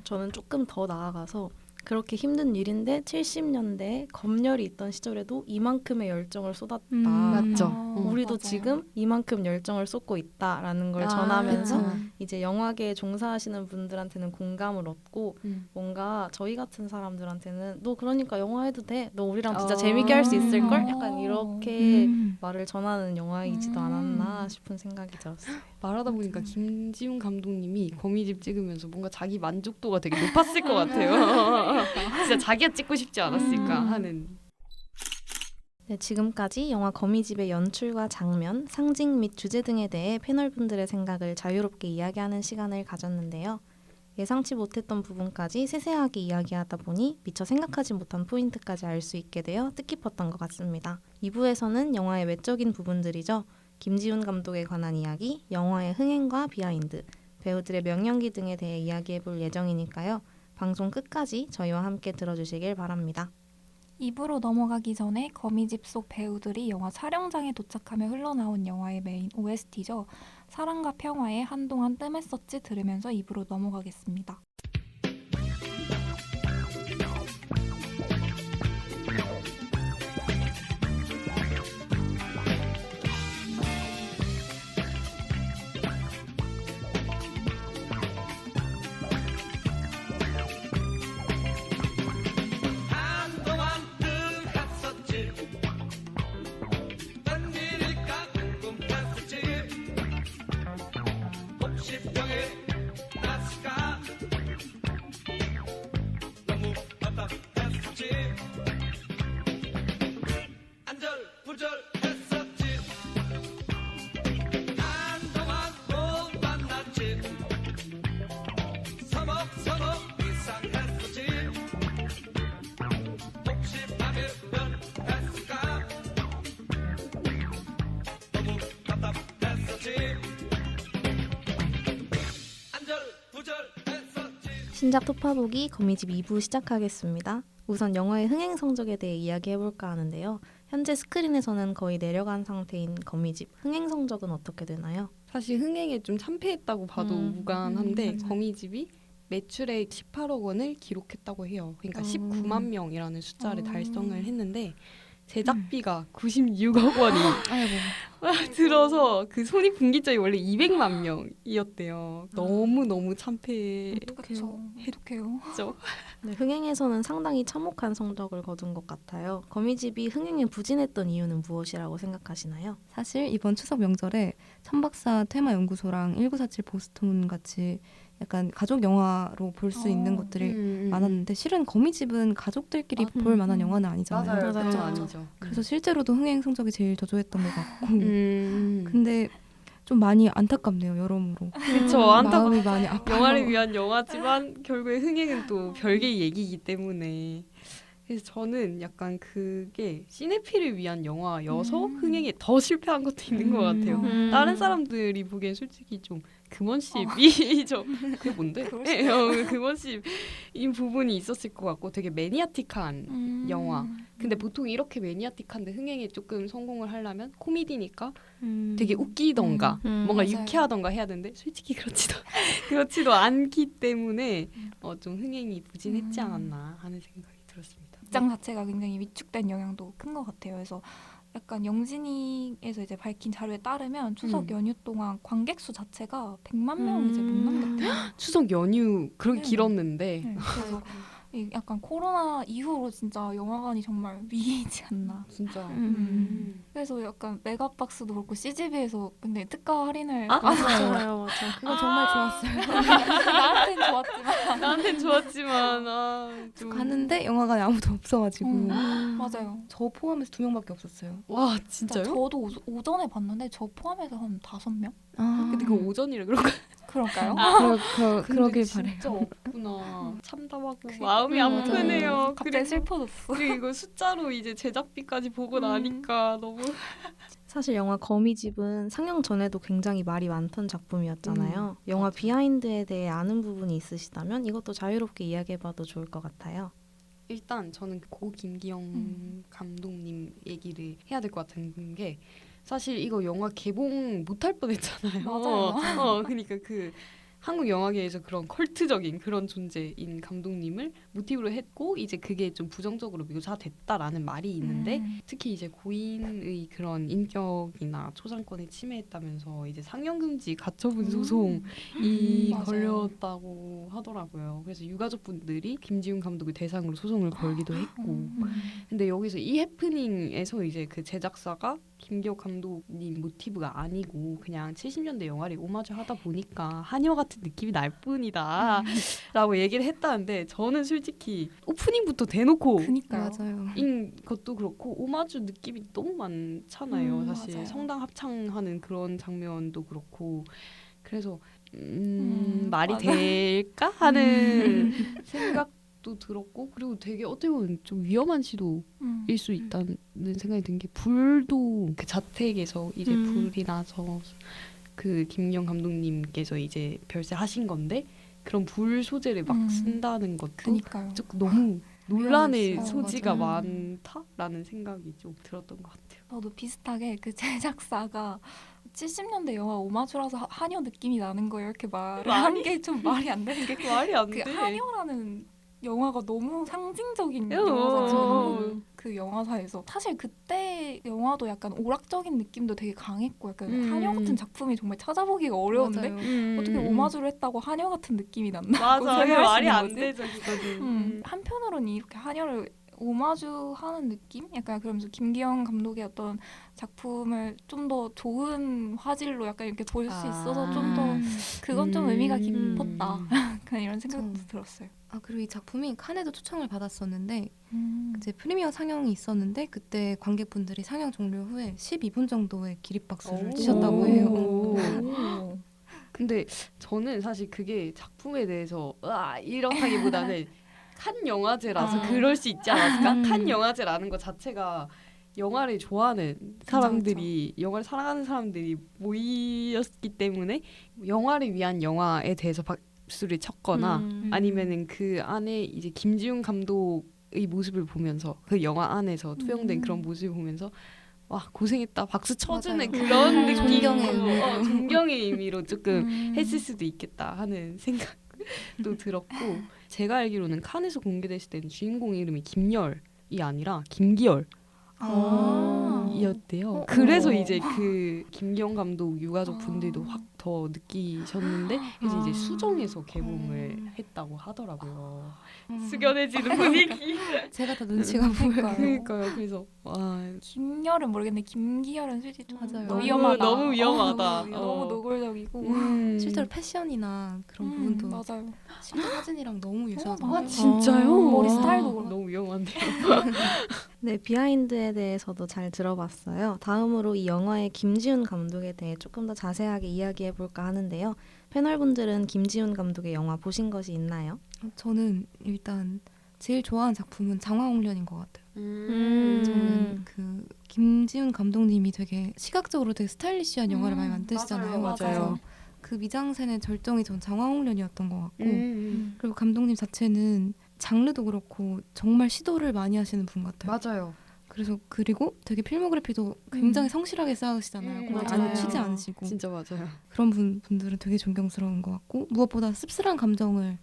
저는 조금 더 나아가서 그렇게 힘든 일인데 70년대에 검열이 있던 시절에도 이만큼의 열정을 쏟았다. 맞죠. 우리도 맞아요. 지금 이만큼 열정을 쏟고 있다라는 걸 아, 전하면서 그쵸. 이제 영화계에 종사하시는 분들한테는 공감을 얻고 뭔가 저희 같은 사람들한테는 너 그러니까 영화 해도 돼. 너 우리랑 진짜 재밌게 할 수 있을걸? 약간 이렇게 말을 전하는 영화이지도 않았나 싶은 생각이 들었어요. 말하다 보니까 김지훈 감독님이 거미집 찍으면서 뭔가 자기 만족도가 되게 높았을 것 같아요. 진짜 자기가 찍고 싶지 않았을까 하는. 네, 지금까지 영화 거미집의 연출과 장면, 상징 및 주제 등에 대해 패널분들의 생각을 자유롭게 이야기하는 시간을 가졌는데요. 예상치 못했던 부분까지 세세하게 이야기하다 보니 미처 생각하지 못한 포인트까지 알 수 있게 되어 뜻깊었던 것 같습니다. 2부에서는 영화의 외적인 부분들이죠. 김지훈 감독에 관한 이야기, 영화의 흥행과 비하인드, 배우들의 명연기 등에 대해 이야기해 볼 예정이니까요. 방송 끝까지 저희와 함께 들어주시길 바랍니다. 2부로 넘어가기 전에 거미집 속 배우들이 영화 촬영장에 도착하며 흘러나온 영화의 메인 OST죠. 사랑과 평화의 한동안 뜸했었지 들으면서 2부로 넘어가겠습니다. 한동안 뜸했었지 웬일일까 궁금했었지 혹시병에 났을까 너무 답답했었지 안절부절했었지 한동안 못 만났지 서먹서먹 이상했었지 혹시 밤이면 했을까 너무 답답했었지 안절부절했었지 신작 토파보기 거미집 2부 시작하겠습니다. 우선 영화의 흥행 성적에 대해 이야기해볼까 하는데요. 현재 스크린에서는 거의 내려간 상태인 거미집, 흥행 성적은 어떻게 되나요? 사실 흥행에 좀 참패했다고 봐도 무관한데 맞아요. 거미집이 매출액 18억 원을 기록했다고 해요. 그러니까 19만 명이라는 숫자를 달성을 했는데 제작비가 96억 원이 아이고. 들어서 그 손익분기점이 원래 200만 명이었대요. 너무 참패했죠. 어떡해요. 네, 흥행에서는 상당히 참혹한 성적을 거둔 것 같아요. 거미집이 흥행에 부진했던 이유는 무엇이라고 생각하시나요? 사실 이번 추석 명절에 천박사 테마연구소랑 1947 보스톤 같이 약간 가족 영화로 볼 수 있는 것들이 많았는데 실은 거미집은 가족들끼리 볼 만한 영화는 아니잖아요. 맞아요. 맞아요. 그건 아니죠. 그래서 실제로도 흥행 성적이 제일 저조했던 것 같고 음. 근데 좀 많이 안타깝네요 여러모로. 그쵸. 마음이 많이 아파요. 영화를 위한 영화지만 결국에 흥행은 또 별개의 얘기이기 때문에 그래서 저는 약간 그게 시네필을 위한 영화여서 흥행에 더 실패한 것도 있는 것 같아요. 다른 사람들이 보기엔 솔직히 좀 금원십이 그게 뭔데? 그럴 수도 금원십인 부분이 있었을 것 같고 되게 매니아틱한 영화. 근데 보통 이렇게 매니아틱한데 흥행에 조금 성공을 하려면 코미디니까 되게 웃기던가 뭔가 맞아요. 유쾌하던가 해야 되는데 솔직히 그렇지도 않기 때문에 좀 흥행이 부진했지 않았나 하는 생각이 들었습니다. 극장 자체가 굉장히 위축된 영향도 큰 것 같아요. 그래서 약간 영진이에서 이제 밝힌 자료에 따르면 추석 연휴 동안 관객 수 자체가 100만 명 이제 못 넘겼대요. 추석 연휴 그렇게 네. 길었는데 네, 그래서 이 약간 코로나 이후로 진짜 영화관이 정말 위기이지 않나. 진짜 그래서 약간 메가박스도 그렇고 CGV에서 굉장히 특가 할인을 맞아요. 그거 정말 좋았어요. 나한테는 좋았지만 나한텐 좋았지만 좀 갔는데 영화관에 아무도 없어가지고 맞아요. 저 포함해서 2명밖에 없었어요. 와 진짜 진짜요? 저도 오전에 봤는데 저 포함해서 한 5명? 아, 근데 그 오전이라 그런가? 그럴까요? 그러길 근데 바래. 진짜 없구나. 참담하고 그니까. 마음이 맞아요. 아프네요. 갑자기 슬퍼졌어. 그리고 이거 숫자로 이제 제작비까지 보고 나니까 너무 사실 영화 거미집은 상영 전에도 굉장히 말이 많던 작품이었잖아요. 영화 맞아요. 비하인드에 대해 아는 부분이 있으시다면 이것도 자유롭게 이야기해봐도 좋을 것 같아요. 일단 저는 고 김기영 감독님 얘기를 해야 될 것 같은 게 사실 이거 영화 개봉 못할 뻔했잖아요. 맞아요. 그러니까 그 한국 영화계에서 그런 컬트적인 그런 존재인 감독님을 모티브로 했고 이제 그게 좀 부정적으로 묘사됐다라는 말이 있는데 특히 이제 고인의 그런 인격이나 초상권에 침해했다면서 이제 상영금지 가처분 소송이 맞아요. 걸렸다고 하더라고요. 그래서 유가족분들이 김지훈 감독을 대상으로 소송을 걸기도 했고 근데 여기서 이 해프닝에서 이제 그 제작사가 김기혁 감독님 모티브가 아니고 그냥 70년대 영화를 오마주하다 보니까 한여 같은 느낌이 날 뿐이다 라고 얘기를 했다는데 저는 솔직히 오프닝부터 대놓고 그니까요. 맞아요. 인 것도 그렇고 오마주 느낌이 너무 많잖아요. 사실 맞아요. 성당 합창하는 그런 장면도 그렇고 그래서 말이 맞아. 될까 하는 생각도 들었고 그리고 되게 어떻게 보면 좀 위험한 시도일 수 있다는 생각이 든 게 불도 그 자택에서 이제 불이 나서 그 김영 감독님께서 이제 별세하신 건데 그런 불 소재를 막 쓴다는 것도 그니까요. 조금 너무 논란의 위험했어요. 소지가 맞아요. 많다라는 생각이 좀 들었던 것 같아요. 저도 비슷하게 그 제작사가 70년대 영화 오마주라서 한여 느낌이 나는 거예요. 이렇게 말을 한 게 좀 말이 안 되는 게 말이 안 그 돼. 한여라는 영화가 너무 상징적인 어. 영화잖아요. 한국 그 영화사에서 사실 그때 영화도 약간 오락적인 느낌도 되게 강했고 약간 한여 같은 작품이 정말 찾아보기가 어려운데 맞아요. 어떻게 오마주를 했다고 한여 같은 느낌이 났나? 맞아. 이게 생각할 수 말이 있는 안 거지. 되죠, 이거는. 한편으로는 이렇게 한여를 오마주하는 느낌? 약간 그러면서 김기영 감독의 어떤 작품을 좀 더 좋은 화질로 약간 이렇게 볼 수 있어서 좀 더 그건 좀 의미가 깊었다. 약간 이런 생각도 들었어요. 아 그리고 이 작품이 칸에도 초청을 받았었는데 이제 프리미어 상영이 있었는데 그때 관객분들이 상영 종료 후에 12분 정도의 기립박수를 치셨다고 해요. 오. 근데 저는 사실 그게 작품에 대해서 이렇다기보다는 칸 영화제라서 그럴 수 있지 않았을까? 칸 영화제라는 것 자체가 영화를 좋아하는 사람들이 영화를 사랑하는 사람들이 모였기 때문에 영화를 위한 영화에 대해서 박수를 쳤거나 아니면은 그 안에 이제 김지훈 감독의 모습을 보면서 그 영화 안에서 투영된 그런 모습을 보면서 와 고생했다 박수 쳐주는 맞아요. 그런 느낌 존경의 의미로. 존경의 의미로 조금 했을 수도 있겠다 하는 생각도 들었고 제가 알기로는 칸에서 공개됐을 때는 주인공 이름이 김열이 아니라 김기열 이었대요. 그래서 이제 그 김기영 감독 유가족 분들도 확 더 느끼셨는데 그래서 이제 수정해서 개봉을 했다고 하더라고요. 숙연해지는 분위기. 제가 다 눈치가 보여요. 그러니까요. 그래서 와 김열은 모르겠는데 김기열은 솔직히 좀 맞아요. 너무 위험하다. 너무 위험하다. 너무 노골적이고. 실제로 패션이나 그런 부분도 맞아요. 실제 사진이랑 너무 유사하다. 맞아요. 진짜요? 머리 스타일도 그렇고. 너무 위험한데요. 네, 비하인드에 대해서도 잘 들어봤어요. 다음으로 이 영화의 김지훈 감독에 대해 조금 더 자세하게 이야기해 볼까 하는데요. 패널분들은 김지훈 감독의 영화 보신 것이 있나요? 저는 일단 제일 좋아하는 작품은 장화홍련인 것 같아요. 음. 저는 그 김지훈 감독님이 되게 시각적으로 되게 스타일리시한 영화를 많이 만드시잖아요. 맞아요. 그래서 그 미장센의 절정이 전 장화홍련이었던 것 같고 음. 그리고 감독님 자체는 장르도 그렇고 정말 시도를 많이 하시는 분 같아요. 맞아요. 그래서 그리고 되게 필모그래피도 굉장히 성실하게 쌓으시잖아요. 거의 맞아요. 안 치지 않으시고 진짜 맞아요. 그런 분들은 되게 존경스러운 것 같고 무엇보다 씁쓸한 감정을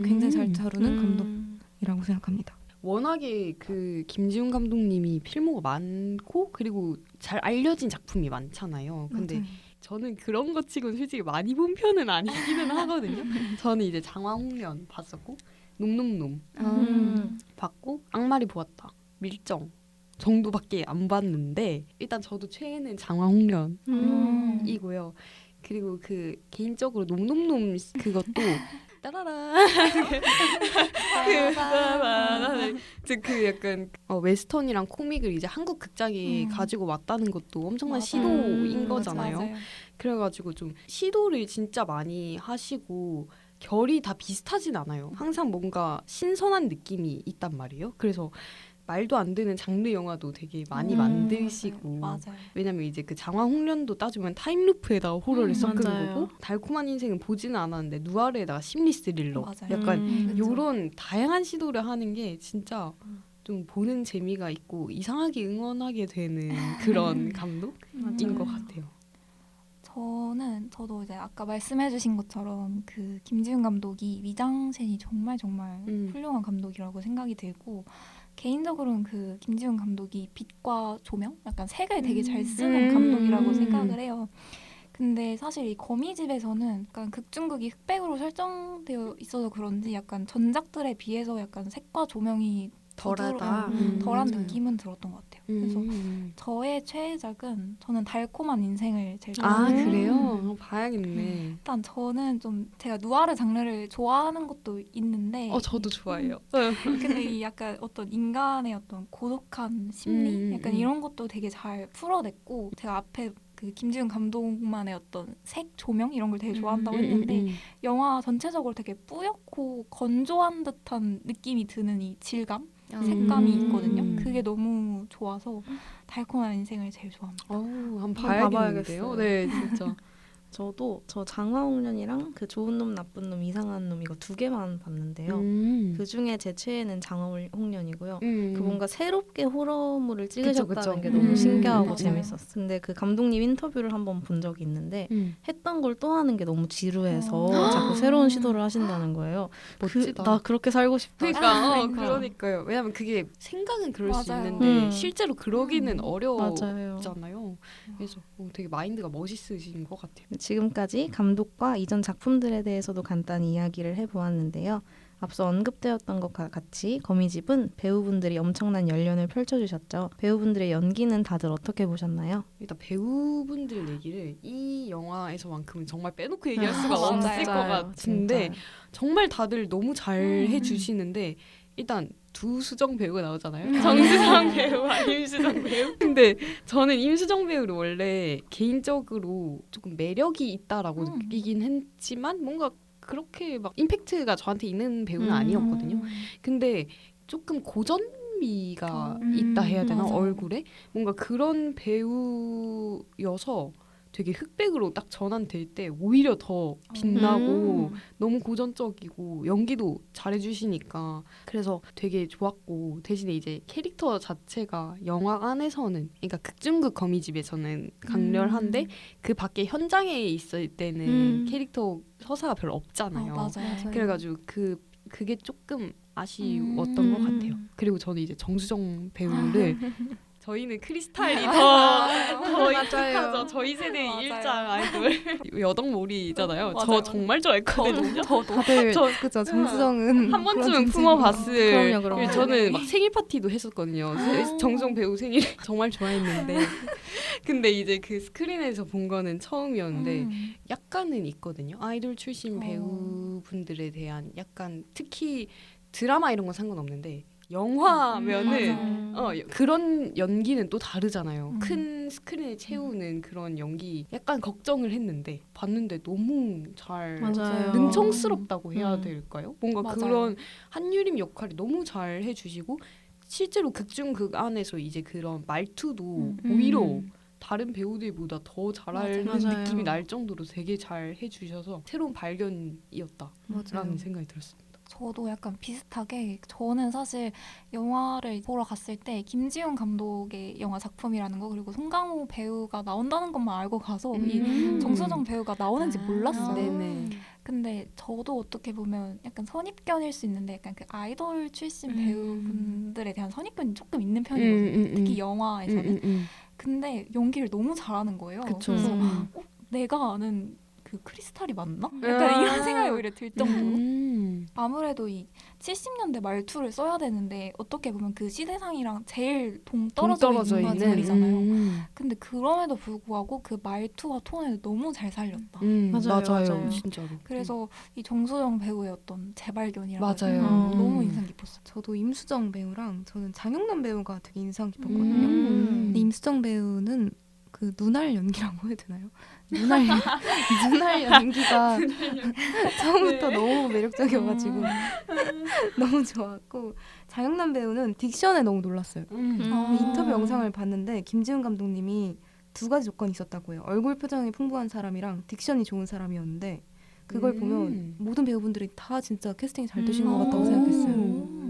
굉장히 잘 다루는 감독이라고 생각합니다. 워낙에 그 김지훈 감독님이 필모가 많고 그리고 잘 알려진 작품이 많잖아요. 근데 맞아요. 저는 그런 것 치고는 솔직히 많이 본 편은 아니기는 하거든요. 저는 이제 장화홍련 봤었고 놈놈놈 봤고 악마를 보았다. 밀정 정도밖에 안 봤는데 일단 저도 최애는 장화홍련이고요. 그리고 그 개인적으로 놈놈놈 그것도 따라라 그 약간 웨스턴이랑 코믹을 이제 한국 극장이 가지고 왔다는 것도 엄청난 맞아요. 시도인 거잖아요. 맞아요. 그래가지고 좀 시도를 진짜 많이 하시고 결이 다 비슷하진 않아요. 항상 뭔가 신선한 느낌이 있단 말이에요. 그래서 말도 안 되는 장르 영화도 되게 많이 만드시고 맞아요. 왜냐면 이제 그 장화홍련도 따지면 타임루프에다가 호러를 섞은 맞아요. 거고 달콤한 인생은 보지는 않았는데 누아르에다가 심리 스릴러 맞아요. 약간 그쵸. 요런 다양한 시도를 하는 게 진짜 좀 보는 재미가 있고 이상하게 응원하게 되는 그런 감독인 것 같아요. 저도 이제 아까 말씀해주신 것처럼 그 김지훈 감독이 미장센이 정말 훌륭한 감독이라고 생각이 들고 개인적으로는 그 김지훈 감독이 빛과 조명, 약간 색을 되게 잘 쓰는 감독이라고 생각을 해요. 근데 사실 이 거미집에서는 약간 극중극이 흑백으로 설정되어 있어서 그런지 약간 전작들에 비해서 약간 색과 조명이 덜하다. 덜한 맞아요. 느낌은 들었던 것 같아요. 그래서 저의 최애작은 저는 달콤한 인생을 제일 아 좋아해요. 그래요? 봐야겠네. 일단 저는 좀 제가 누아르 장르를 좋아하는 것도 있는데 저도 좋아해요. 근데 이 약간 어떤 인간의 어떤 고독한 심리 약간 이런 것도 되게 잘 풀어냈고 제가 앞에 그 김지훈 감독만의 어떤 색 조명 이런 걸 되게 좋아한다고 했는데 영화 전체적으로 되게 뿌옇고 건조한 듯한 느낌이 드는 이 질감 색감이 있거든요. 그게 너무 좋아서 달콤한 인생을 제일 좋아합니다. 한번 봐봐야겠어요. 봐야겠는데요. 네, 진짜. 저도 저 장화홍련이랑 그 좋은 놈 나쁜 놈 이상한 놈 이거 두 개만 봤는데요. 그 중에 제 최애는 장화홍련이고요. 그 뭔가 새롭게 호러물을 찍으셨다는 그쵸. 게 너무 신기하고 맞아요. 재밌었어요. 근데 그 감독님 인터뷰를 한번 본 적이 있는데 했던 걸 또 하는 게 너무 지루해서 자꾸 새로운 시도를 하신다는 거예요. 멋지다. 나 그렇게 살고 싶다. 그러니까요. 왜냐면 그게 생각은 그럴 수 맞아요. 있는데 실제로 그러기는 맞아요. 어렵잖아요. 그래서 되게 마인드가 멋있으신 것 같아요. 지금까지 감독과 이전 작품들에 대해서도 간단히 이야기를 해보았는데요. 앞서 언급되었던 것과 같이 거미집은 배우분들이 엄청난 연륜을 펼쳐주셨죠. 배우분들의 연기는 다들 어떻게 보셨나요? 일단 배우분들 얘기를 이 영화에서만큼은 정말 빼놓고 얘기할 수가 맞아요. 없을 것 같은데 진짜요. 정말 다들 너무 잘 해주시는데 일단 두 수정 배우가 나오잖아요. 정수정 배우와 임수정 배우. 근데 저는 임수정 배우를 원래 개인적으로 조금 매력이 있다라고 느끼긴 했지만 뭔가 그렇게 막 임팩트가 저한테 있는 배우는 아니었거든요. 근데 조금 고전미가 있다 해야 되나 맞아요. 얼굴에 뭔가 그런 배우여서 되게 흑백으로 딱 전환될 때 오히려 더 빛나고 너무 고전적이고 연기도 잘해주시니까 그래서 되게 좋았고 대신에 이제 캐릭터 자체가 영화 안에서는 그러니까 극중극 거미집에서는 강렬한데 그 밖에 현장에 있을 때는 캐릭터 서사가 별로 없잖아요. 맞아요. 그래가지고 그게 조금 아쉬웠던 것 같아요. 그리고 저는 이제 정수정 배우를 저희는 크리스탈이 더 익숙하죠. 저희 세대 맞아요. 일장 아이돌 여덕몰이잖아요. 맞아요. 저 정말 좋아했거든요. 다들 그죠. 정수정은 한 번쯤은 그런 품어봤을. 그럼요. 저는 막 생일 파티도 했었거든요. 정수정 배우 생일 정말 좋아했는데 근데 이제 그 스크린에서 본 거는 처음이었는데 약간은 있거든요. 아이돌 출신 배우분들에 대한 약간 특히 드라마 이런 건 상관없는데 영화면은 그런 연기는 또 다르잖아요. 큰 스크린을 채우는 그런 연기 약간 걱정을 했는데 봤는데 너무 잘 맞아요. 능청스럽다고 해야 될까요? 뭔가 맞아요. 그런 한유림 역할이 너무 잘 해주시고 실제로 극중극 안에서 이제 그런 말투도 오히려 다른 배우들보다 더 잘하는 맞아요. 느낌이 날 정도로 되게 잘 해주셔서 새로운 발견이었다라는 생각이 들었습니다. 저도 약간 비슷하게 저는 사실 영화를 보러 갔을 때 김지훈 감독의 영화 작품이라는 거 그리고 송강호 배우가 나온다는 것만 알고 가서 이 정수정 배우가 나오는지 몰랐어요. 네네. 근데 저도 어떻게 보면 약간 선입견일 수 있는데 약간 그 아이돌 출신 배우분들에 대한 선입견이 조금 있는 편이거든요. 특히 영화에서는. 근데 연기를 너무 잘하는 거예요. 그쵸. 그래서 내가 아는 그 크리스탈이 맞나? 약간 이런 생각이 오히려 들 정도로. 아무래도 이 70년대 말투를 써야 되는데 어떻게 보면 그 시대상이랑 제일 동떨어져 있는 인물이잖아요. 근데 그럼에도 불구하고 그 말투와 톤을 너무 잘 살렸다. 맞아요. 진짜로. 그래서 이 정소영 배우의 어떤 재발견이라고 맞아요. 너무 인상 깊었어요. 저도 임수정 배우랑 저는 장영남 배우가 되게 인상 깊었거든요. 근데 임수정 배우는 그 눈알 연기라고 해야 되나요? 눈알 연기가 처음부터 너무 매력적이어가지고 너무 좋았고 장영남 배우는 딕션에 너무 놀랐어요. 인터뷰 영상을 봤는데 김지훈 감독님이 2가지 조건이 있었다고 해요. 얼굴 표정이 풍부한 사람이랑 딕션이 좋은 사람이었는데 그걸 보면 모든 배우분들이 다 진짜 캐스팅이 잘 되신 것 같다고 생각했어요.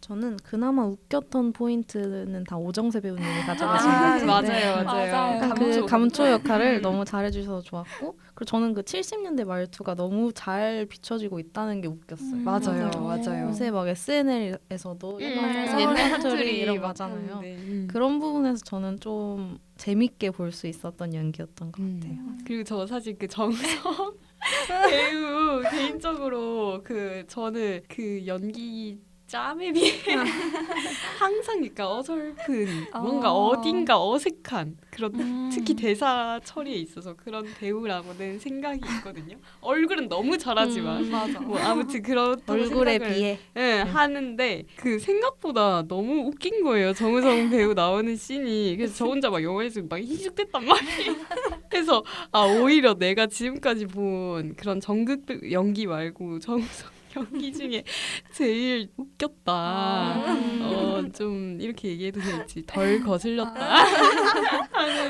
저는 그나마 웃겼던 포인트는 다 오정세 배우님이 가져가신 것 같은데 맞아요. 그 감초 역할을 너무 잘해주셔서 좋았고 그리고 저는 그 70년대 말투가 너무 잘 비춰지고 있다는 게 웃겼어요. 맞아요. 요새 막 SNL에서도 맞아요. 옛날 사투리 사투리 이런 막 거 하잖아요. 하는데. 그런 부분에서 저는 좀 재밌게 볼 수 있었던 연기였던 것 같아요. 그리고 저 사실 그 정성 배우 개인적으로 저는 그 연기 짬에 비해 항상 그러니까 어설픈 뭔가 어딘가 어색한 그런 특히 대사 처리에 있어서 그런 배우라고는 생각이 있거든요. 얼굴은 너무 잘하지만 맞아. 뭐 아무튼 그런 얼굴에 비해 하는데 그 생각보다 너무 웃긴 거예요. 정우성 배우 나오는 씬이. 그래서 저 혼자 막 영화에서 막 희죽댔단 말이에요. 그래서 오히려 내가 지금까지 본 그런 전극 연기 말고 정우성 연기 중에 제일 웃겼다. 좀 이렇게 얘기해도 될지 덜 거슬렸다.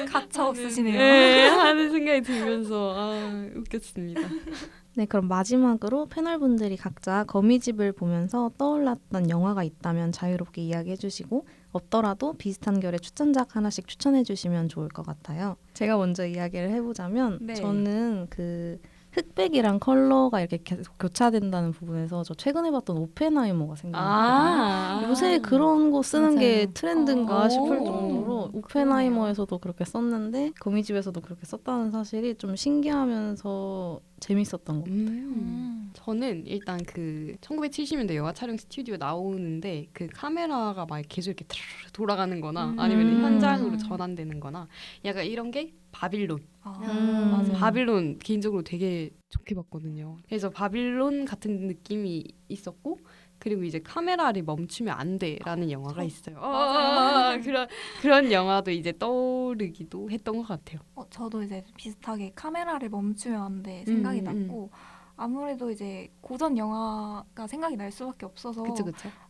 가차 없으시네요. 네, 하는 생각이 들면서 웃겼습니다. 네, 그럼 마지막으로 패널분들이 각자 거미집을 보면서 떠올랐던 영화가 있다면 자유롭게 이야기해 주시고 없더라도 비슷한 결의 추천작 하나씩 추천해 주시면 좋을 것 같아요. 제가 먼저 이야기를 해보자면 네. 저는 그 흑백이랑 컬러가 이렇게 계속 교차된다는 부분에서 저 최근에 봤던 오펜하이머가 생각나거든요. 요새 그런 거 쓰는 게 맞아요. 트렌드인가 싶을 오. 정도로 오펜하이머에서도 그렇게 썼는데 거미집에서도 그렇게 썼다는 사실이 좀 신기하면서 재밌었던 것 같아요. 저는 일단 그 1970년대 영화 촬영 스튜디오 나오는데 그 카메라가 막 계속 이렇게 돌아가는 거나 아니면 현장으로 전환되는 거나 약간 이런 게 바빌론. 맞아요. 바빌론 개인적으로 되게 좋게 봤거든요. 그래서 바빌론 같은 느낌이 있었고 그리고 이제 카메라를 멈추면 안 돼라는 영화가 있어요. 그런 영화도 이제 떠오르기도 했던 것 같아요. 저도 이제 비슷하게 카메라를 멈추면 안 돼 생각이 났고 아무래도 이제 고전 영화가 생각이 날 수밖에 없어서 그쵸.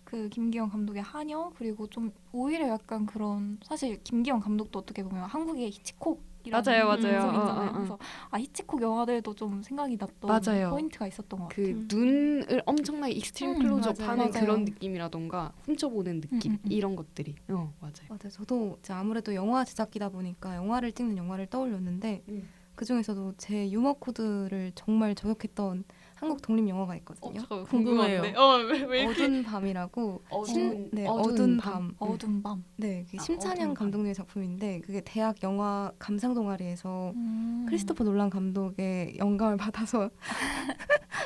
그 김기영 감독의 한여 그리고 좀 오히려 약간 그런 사실 김기영 감독도 어떻게 보면 한국의 히치콕이라는 맞아요. 분석이잖아요. 그래서 히치콕 영화들도 좀 생각이 났던 맞아요. 포인트가 있었던 것 그 같아요. 눈을 엄청나게 익스트림 클로즈업하는 맞아요. 그런 느낌이라던가 훔쳐보는 느낌 이런 것들이 맞아요. 맞아요. 저도 이제 아무래도 영화 제작기다 보니까 영화를 찍는 영화를 떠올렸는데 그 중에서도 제 유머 코드를 정말 저격했던 한국 독립 영화가 있거든요. 궁금해요. 왜 이렇게 어두운 밤이라고 어두운 어두운 밤. 어두운 밤. 네, 그 어두운 심찬양 밤. 감독님의 작품인데 그게 대학 영화 감상 동아리에서 크리스토퍼 놀란 감독의 영감을 받아서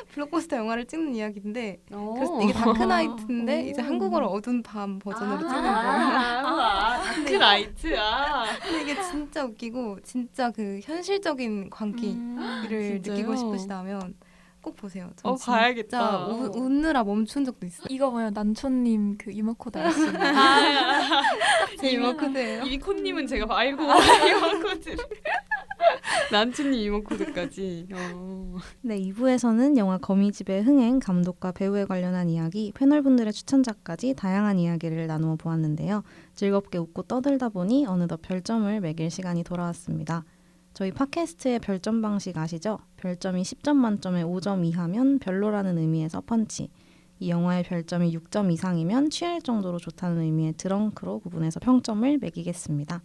블록버스터 영화를 찍는 이야기인데 그래서 이게 다크나이트인데 이제 한국어로 어두운 밤 버전으로 찍는 거예요. 다크나이트. 근데 이게 진짜 웃기고 진짜 그 현실적인 광기를 진짜요? 느끼고 싶으시다면 꼭 보세요. 전 봐야겠다. 진짜 웃느라 멈춘 적도 있어요. 이거 뭐예요? 난초님 그 유머 코드 아시나요? 제 유머 코드예요. 이코님은 제가 알고 이모코드. 난츠님 이모코드까지. 네, 2부에서는 영화 거미집의 흥행, 감독과 배우에 관련한 이야기, 패널분들의 추천작까지 다양한 이야기를 나누어 보았는데요. 즐겁게 웃고 떠들다 보니 어느덧 별점을 매길 시간이 돌아왔습니다. 저희 팟캐스트의 별점 방식 아시죠? 별점이 10점 만점에 5점 이하면 별로라는 의미에서 펀치, 이 영화의 별점이 6점 이상이면 취할 정도로 좋다는 의미의 드렁크로 구분해서 평점을 매기겠습니다.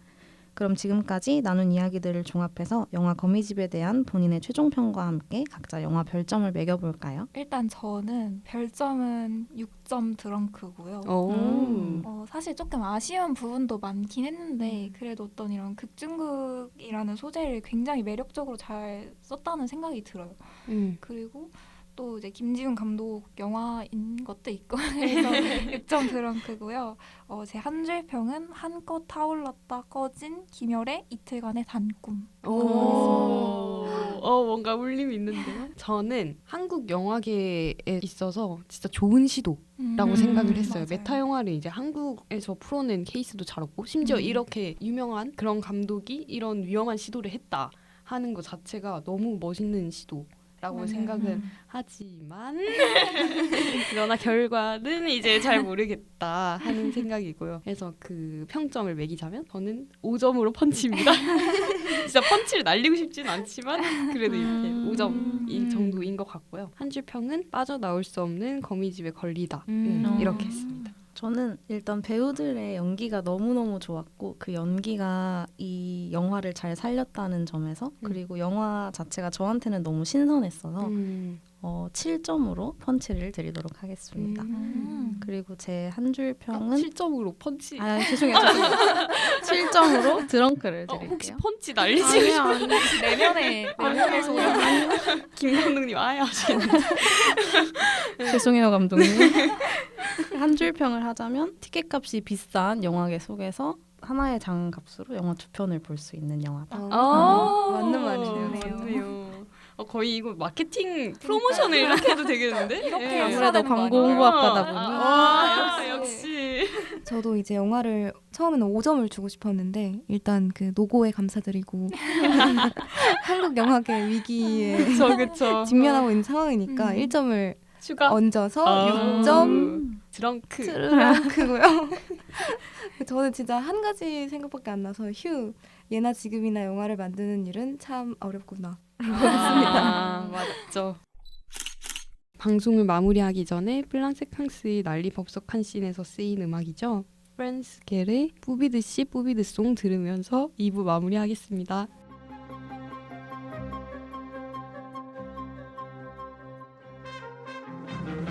그럼 지금까지 나눈 이야기들을 종합해서 영화 거미집에 대한 본인의 최종평과 함께 각자 영화 별점을 매겨볼까요? 일단 저는 별점은 6점 드렁크고요. 사실 조금 아쉬운 부분도 많긴 했는데 그래도 어떤 이런 극중극이라는 소재를 굉장히 매력적으로 잘 썼다는 생각이 들어요. 그리고 또 이제 김지훈 감독 영화인 것도 있고 그래서 6점 드렁크고요. 제 한 줄 평은 한껏 타올랐다 꺼진 김열의 이틀간의 단꿈. 뭔가 울림이 있는데요. 저는 한국 영화계에 있어서 진짜 좋은 시도라고 생각을 했어요. 맞아요. 메타 영화를 이제 한국에서 풀어낸 케이스도 잘 없고 심지어 이렇게 유명한 그런 감독이 이런 위험한 시도를 했다 하는 것 자체가 너무 멋있는 시도라고 생각은 하지만 그러나 결과는 이제 잘 모르겠다 하는 생각이고요. 그래서 그 평점을 매기자면 저는 5점으로 펀치입니다. 진짜 펀치를 날리고 싶진 않지만 그래도 이렇게 5점 이 정도인 것 같고요. 한 줄 평은 빠져나올 수 없는 거미집에 걸리다 이렇게 했습니다. 저는 일단 배우들의 연기가 너무너무 좋았고 그 연기가 이 영화를 잘 살렸다는 점에서 그리고 영화 자체가 저한테는 너무 신선했어서 7점으로 펀치를 드리도록 하겠습니다. 그리고 제 한 줄 평은 7점으로 펀치. 죄송해요. 7점으로 드렁크를 드릴게요. 혹시 펀치 날리시고 아니요. 내면에서 김감독님 아예 하시겠는데. 죄송해요 감독님. 한 줄 평을 하자면 티켓값이 비싼 영화계 속에서 하나의 장값으로 영화 2편을 볼 수 있는 영화다. 맞는 말이네요. 맞네요. 거의 이거 마케팅 프로모션을 이렇게 해도 되겠는데? 이렇게 아무래도 광고 홍보학과다 보니 역시. 저도 이제 영화를 처음에는 5점을 주고 싶었는데 일단 그 노고에 감사드리고 한국 영화계 위기에 그쵸. 직면하고 있는 상황이니까 1점을 추가 얹어서 6점 드렁크. 트르렁크고요. 저는 진짜 한 가지 생각밖에 안 나서 예나 지금이나 영화를 만드는 일은 참 어렵구나. 맞죠. 방송을 마무리하기 전에 플랑세캉스의 난리법석한 씬에서 쓰인 음악이죠. 프랜스 겔의 뿌비드씨 뿌비드송 들으면서 2부 마무리하겠습니다.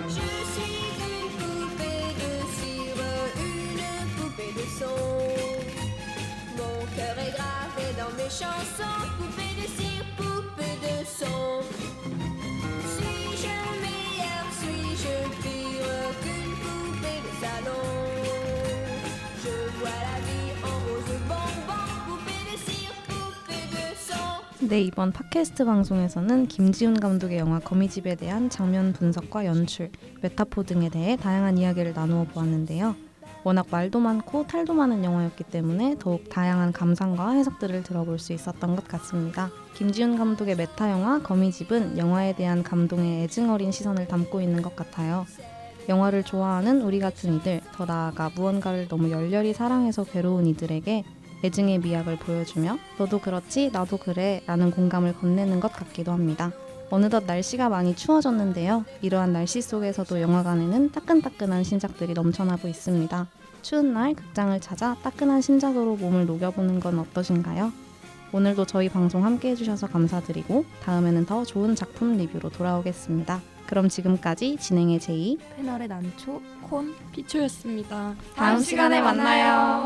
Je suis une poupée de cire, une poupée de son. Mon cœur est gravé dans mes chansons. Poupée de cire, poupée de son. Suis-je meilleure, suis-je pire qu'une poupée de salon? Je vois la vie en rose bonbon. Poupée de cire, poupée de son. 네, 이번 팟캐스트 방송에서는 김지훈 감독의 영화 거미집에 대한 장면 분석과 연출, 메타포 등에 대해 다양한 이야기를 나누어 보았는데요. 워낙 말도 많고 탈도 많은 영화였기 때문에 더욱 다양한 감상과 해석들을 들어볼 수 있었던 것 같습니다. 김지훈 감독의 메타 영화 거미집은 영화에 대한 감동의 애증어린 시선을 담고 있는 것 같아요. 영화를 좋아하는 우리 같은 이들, 더 나아가 무언가를 너무 열렬히 사랑해서 괴로운 이들에게 애증의 미학을 보여주며 너도 그렇지 나도 그래 라는 공감을 건네는 것 같기도 합니다. 어느덧 날씨가 많이 추워졌는데요. 이러한 날씨 속에서도 영화관에는 따끈따끈한 신작들이 넘쳐나고 있습니다. 추운 날 극장을 찾아 따끈한 신작으로 몸을 녹여보는 건 어떠신가요? 오늘도 저희 방송 함께 해주셔서 감사드리고 다음에는 더 좋은 작품 리뷰로 돌아오겠습니다. 그럼 지금까지 진행의 제이, 패널의 난초 콘 피초였습니다. 다음 시간에 만나요.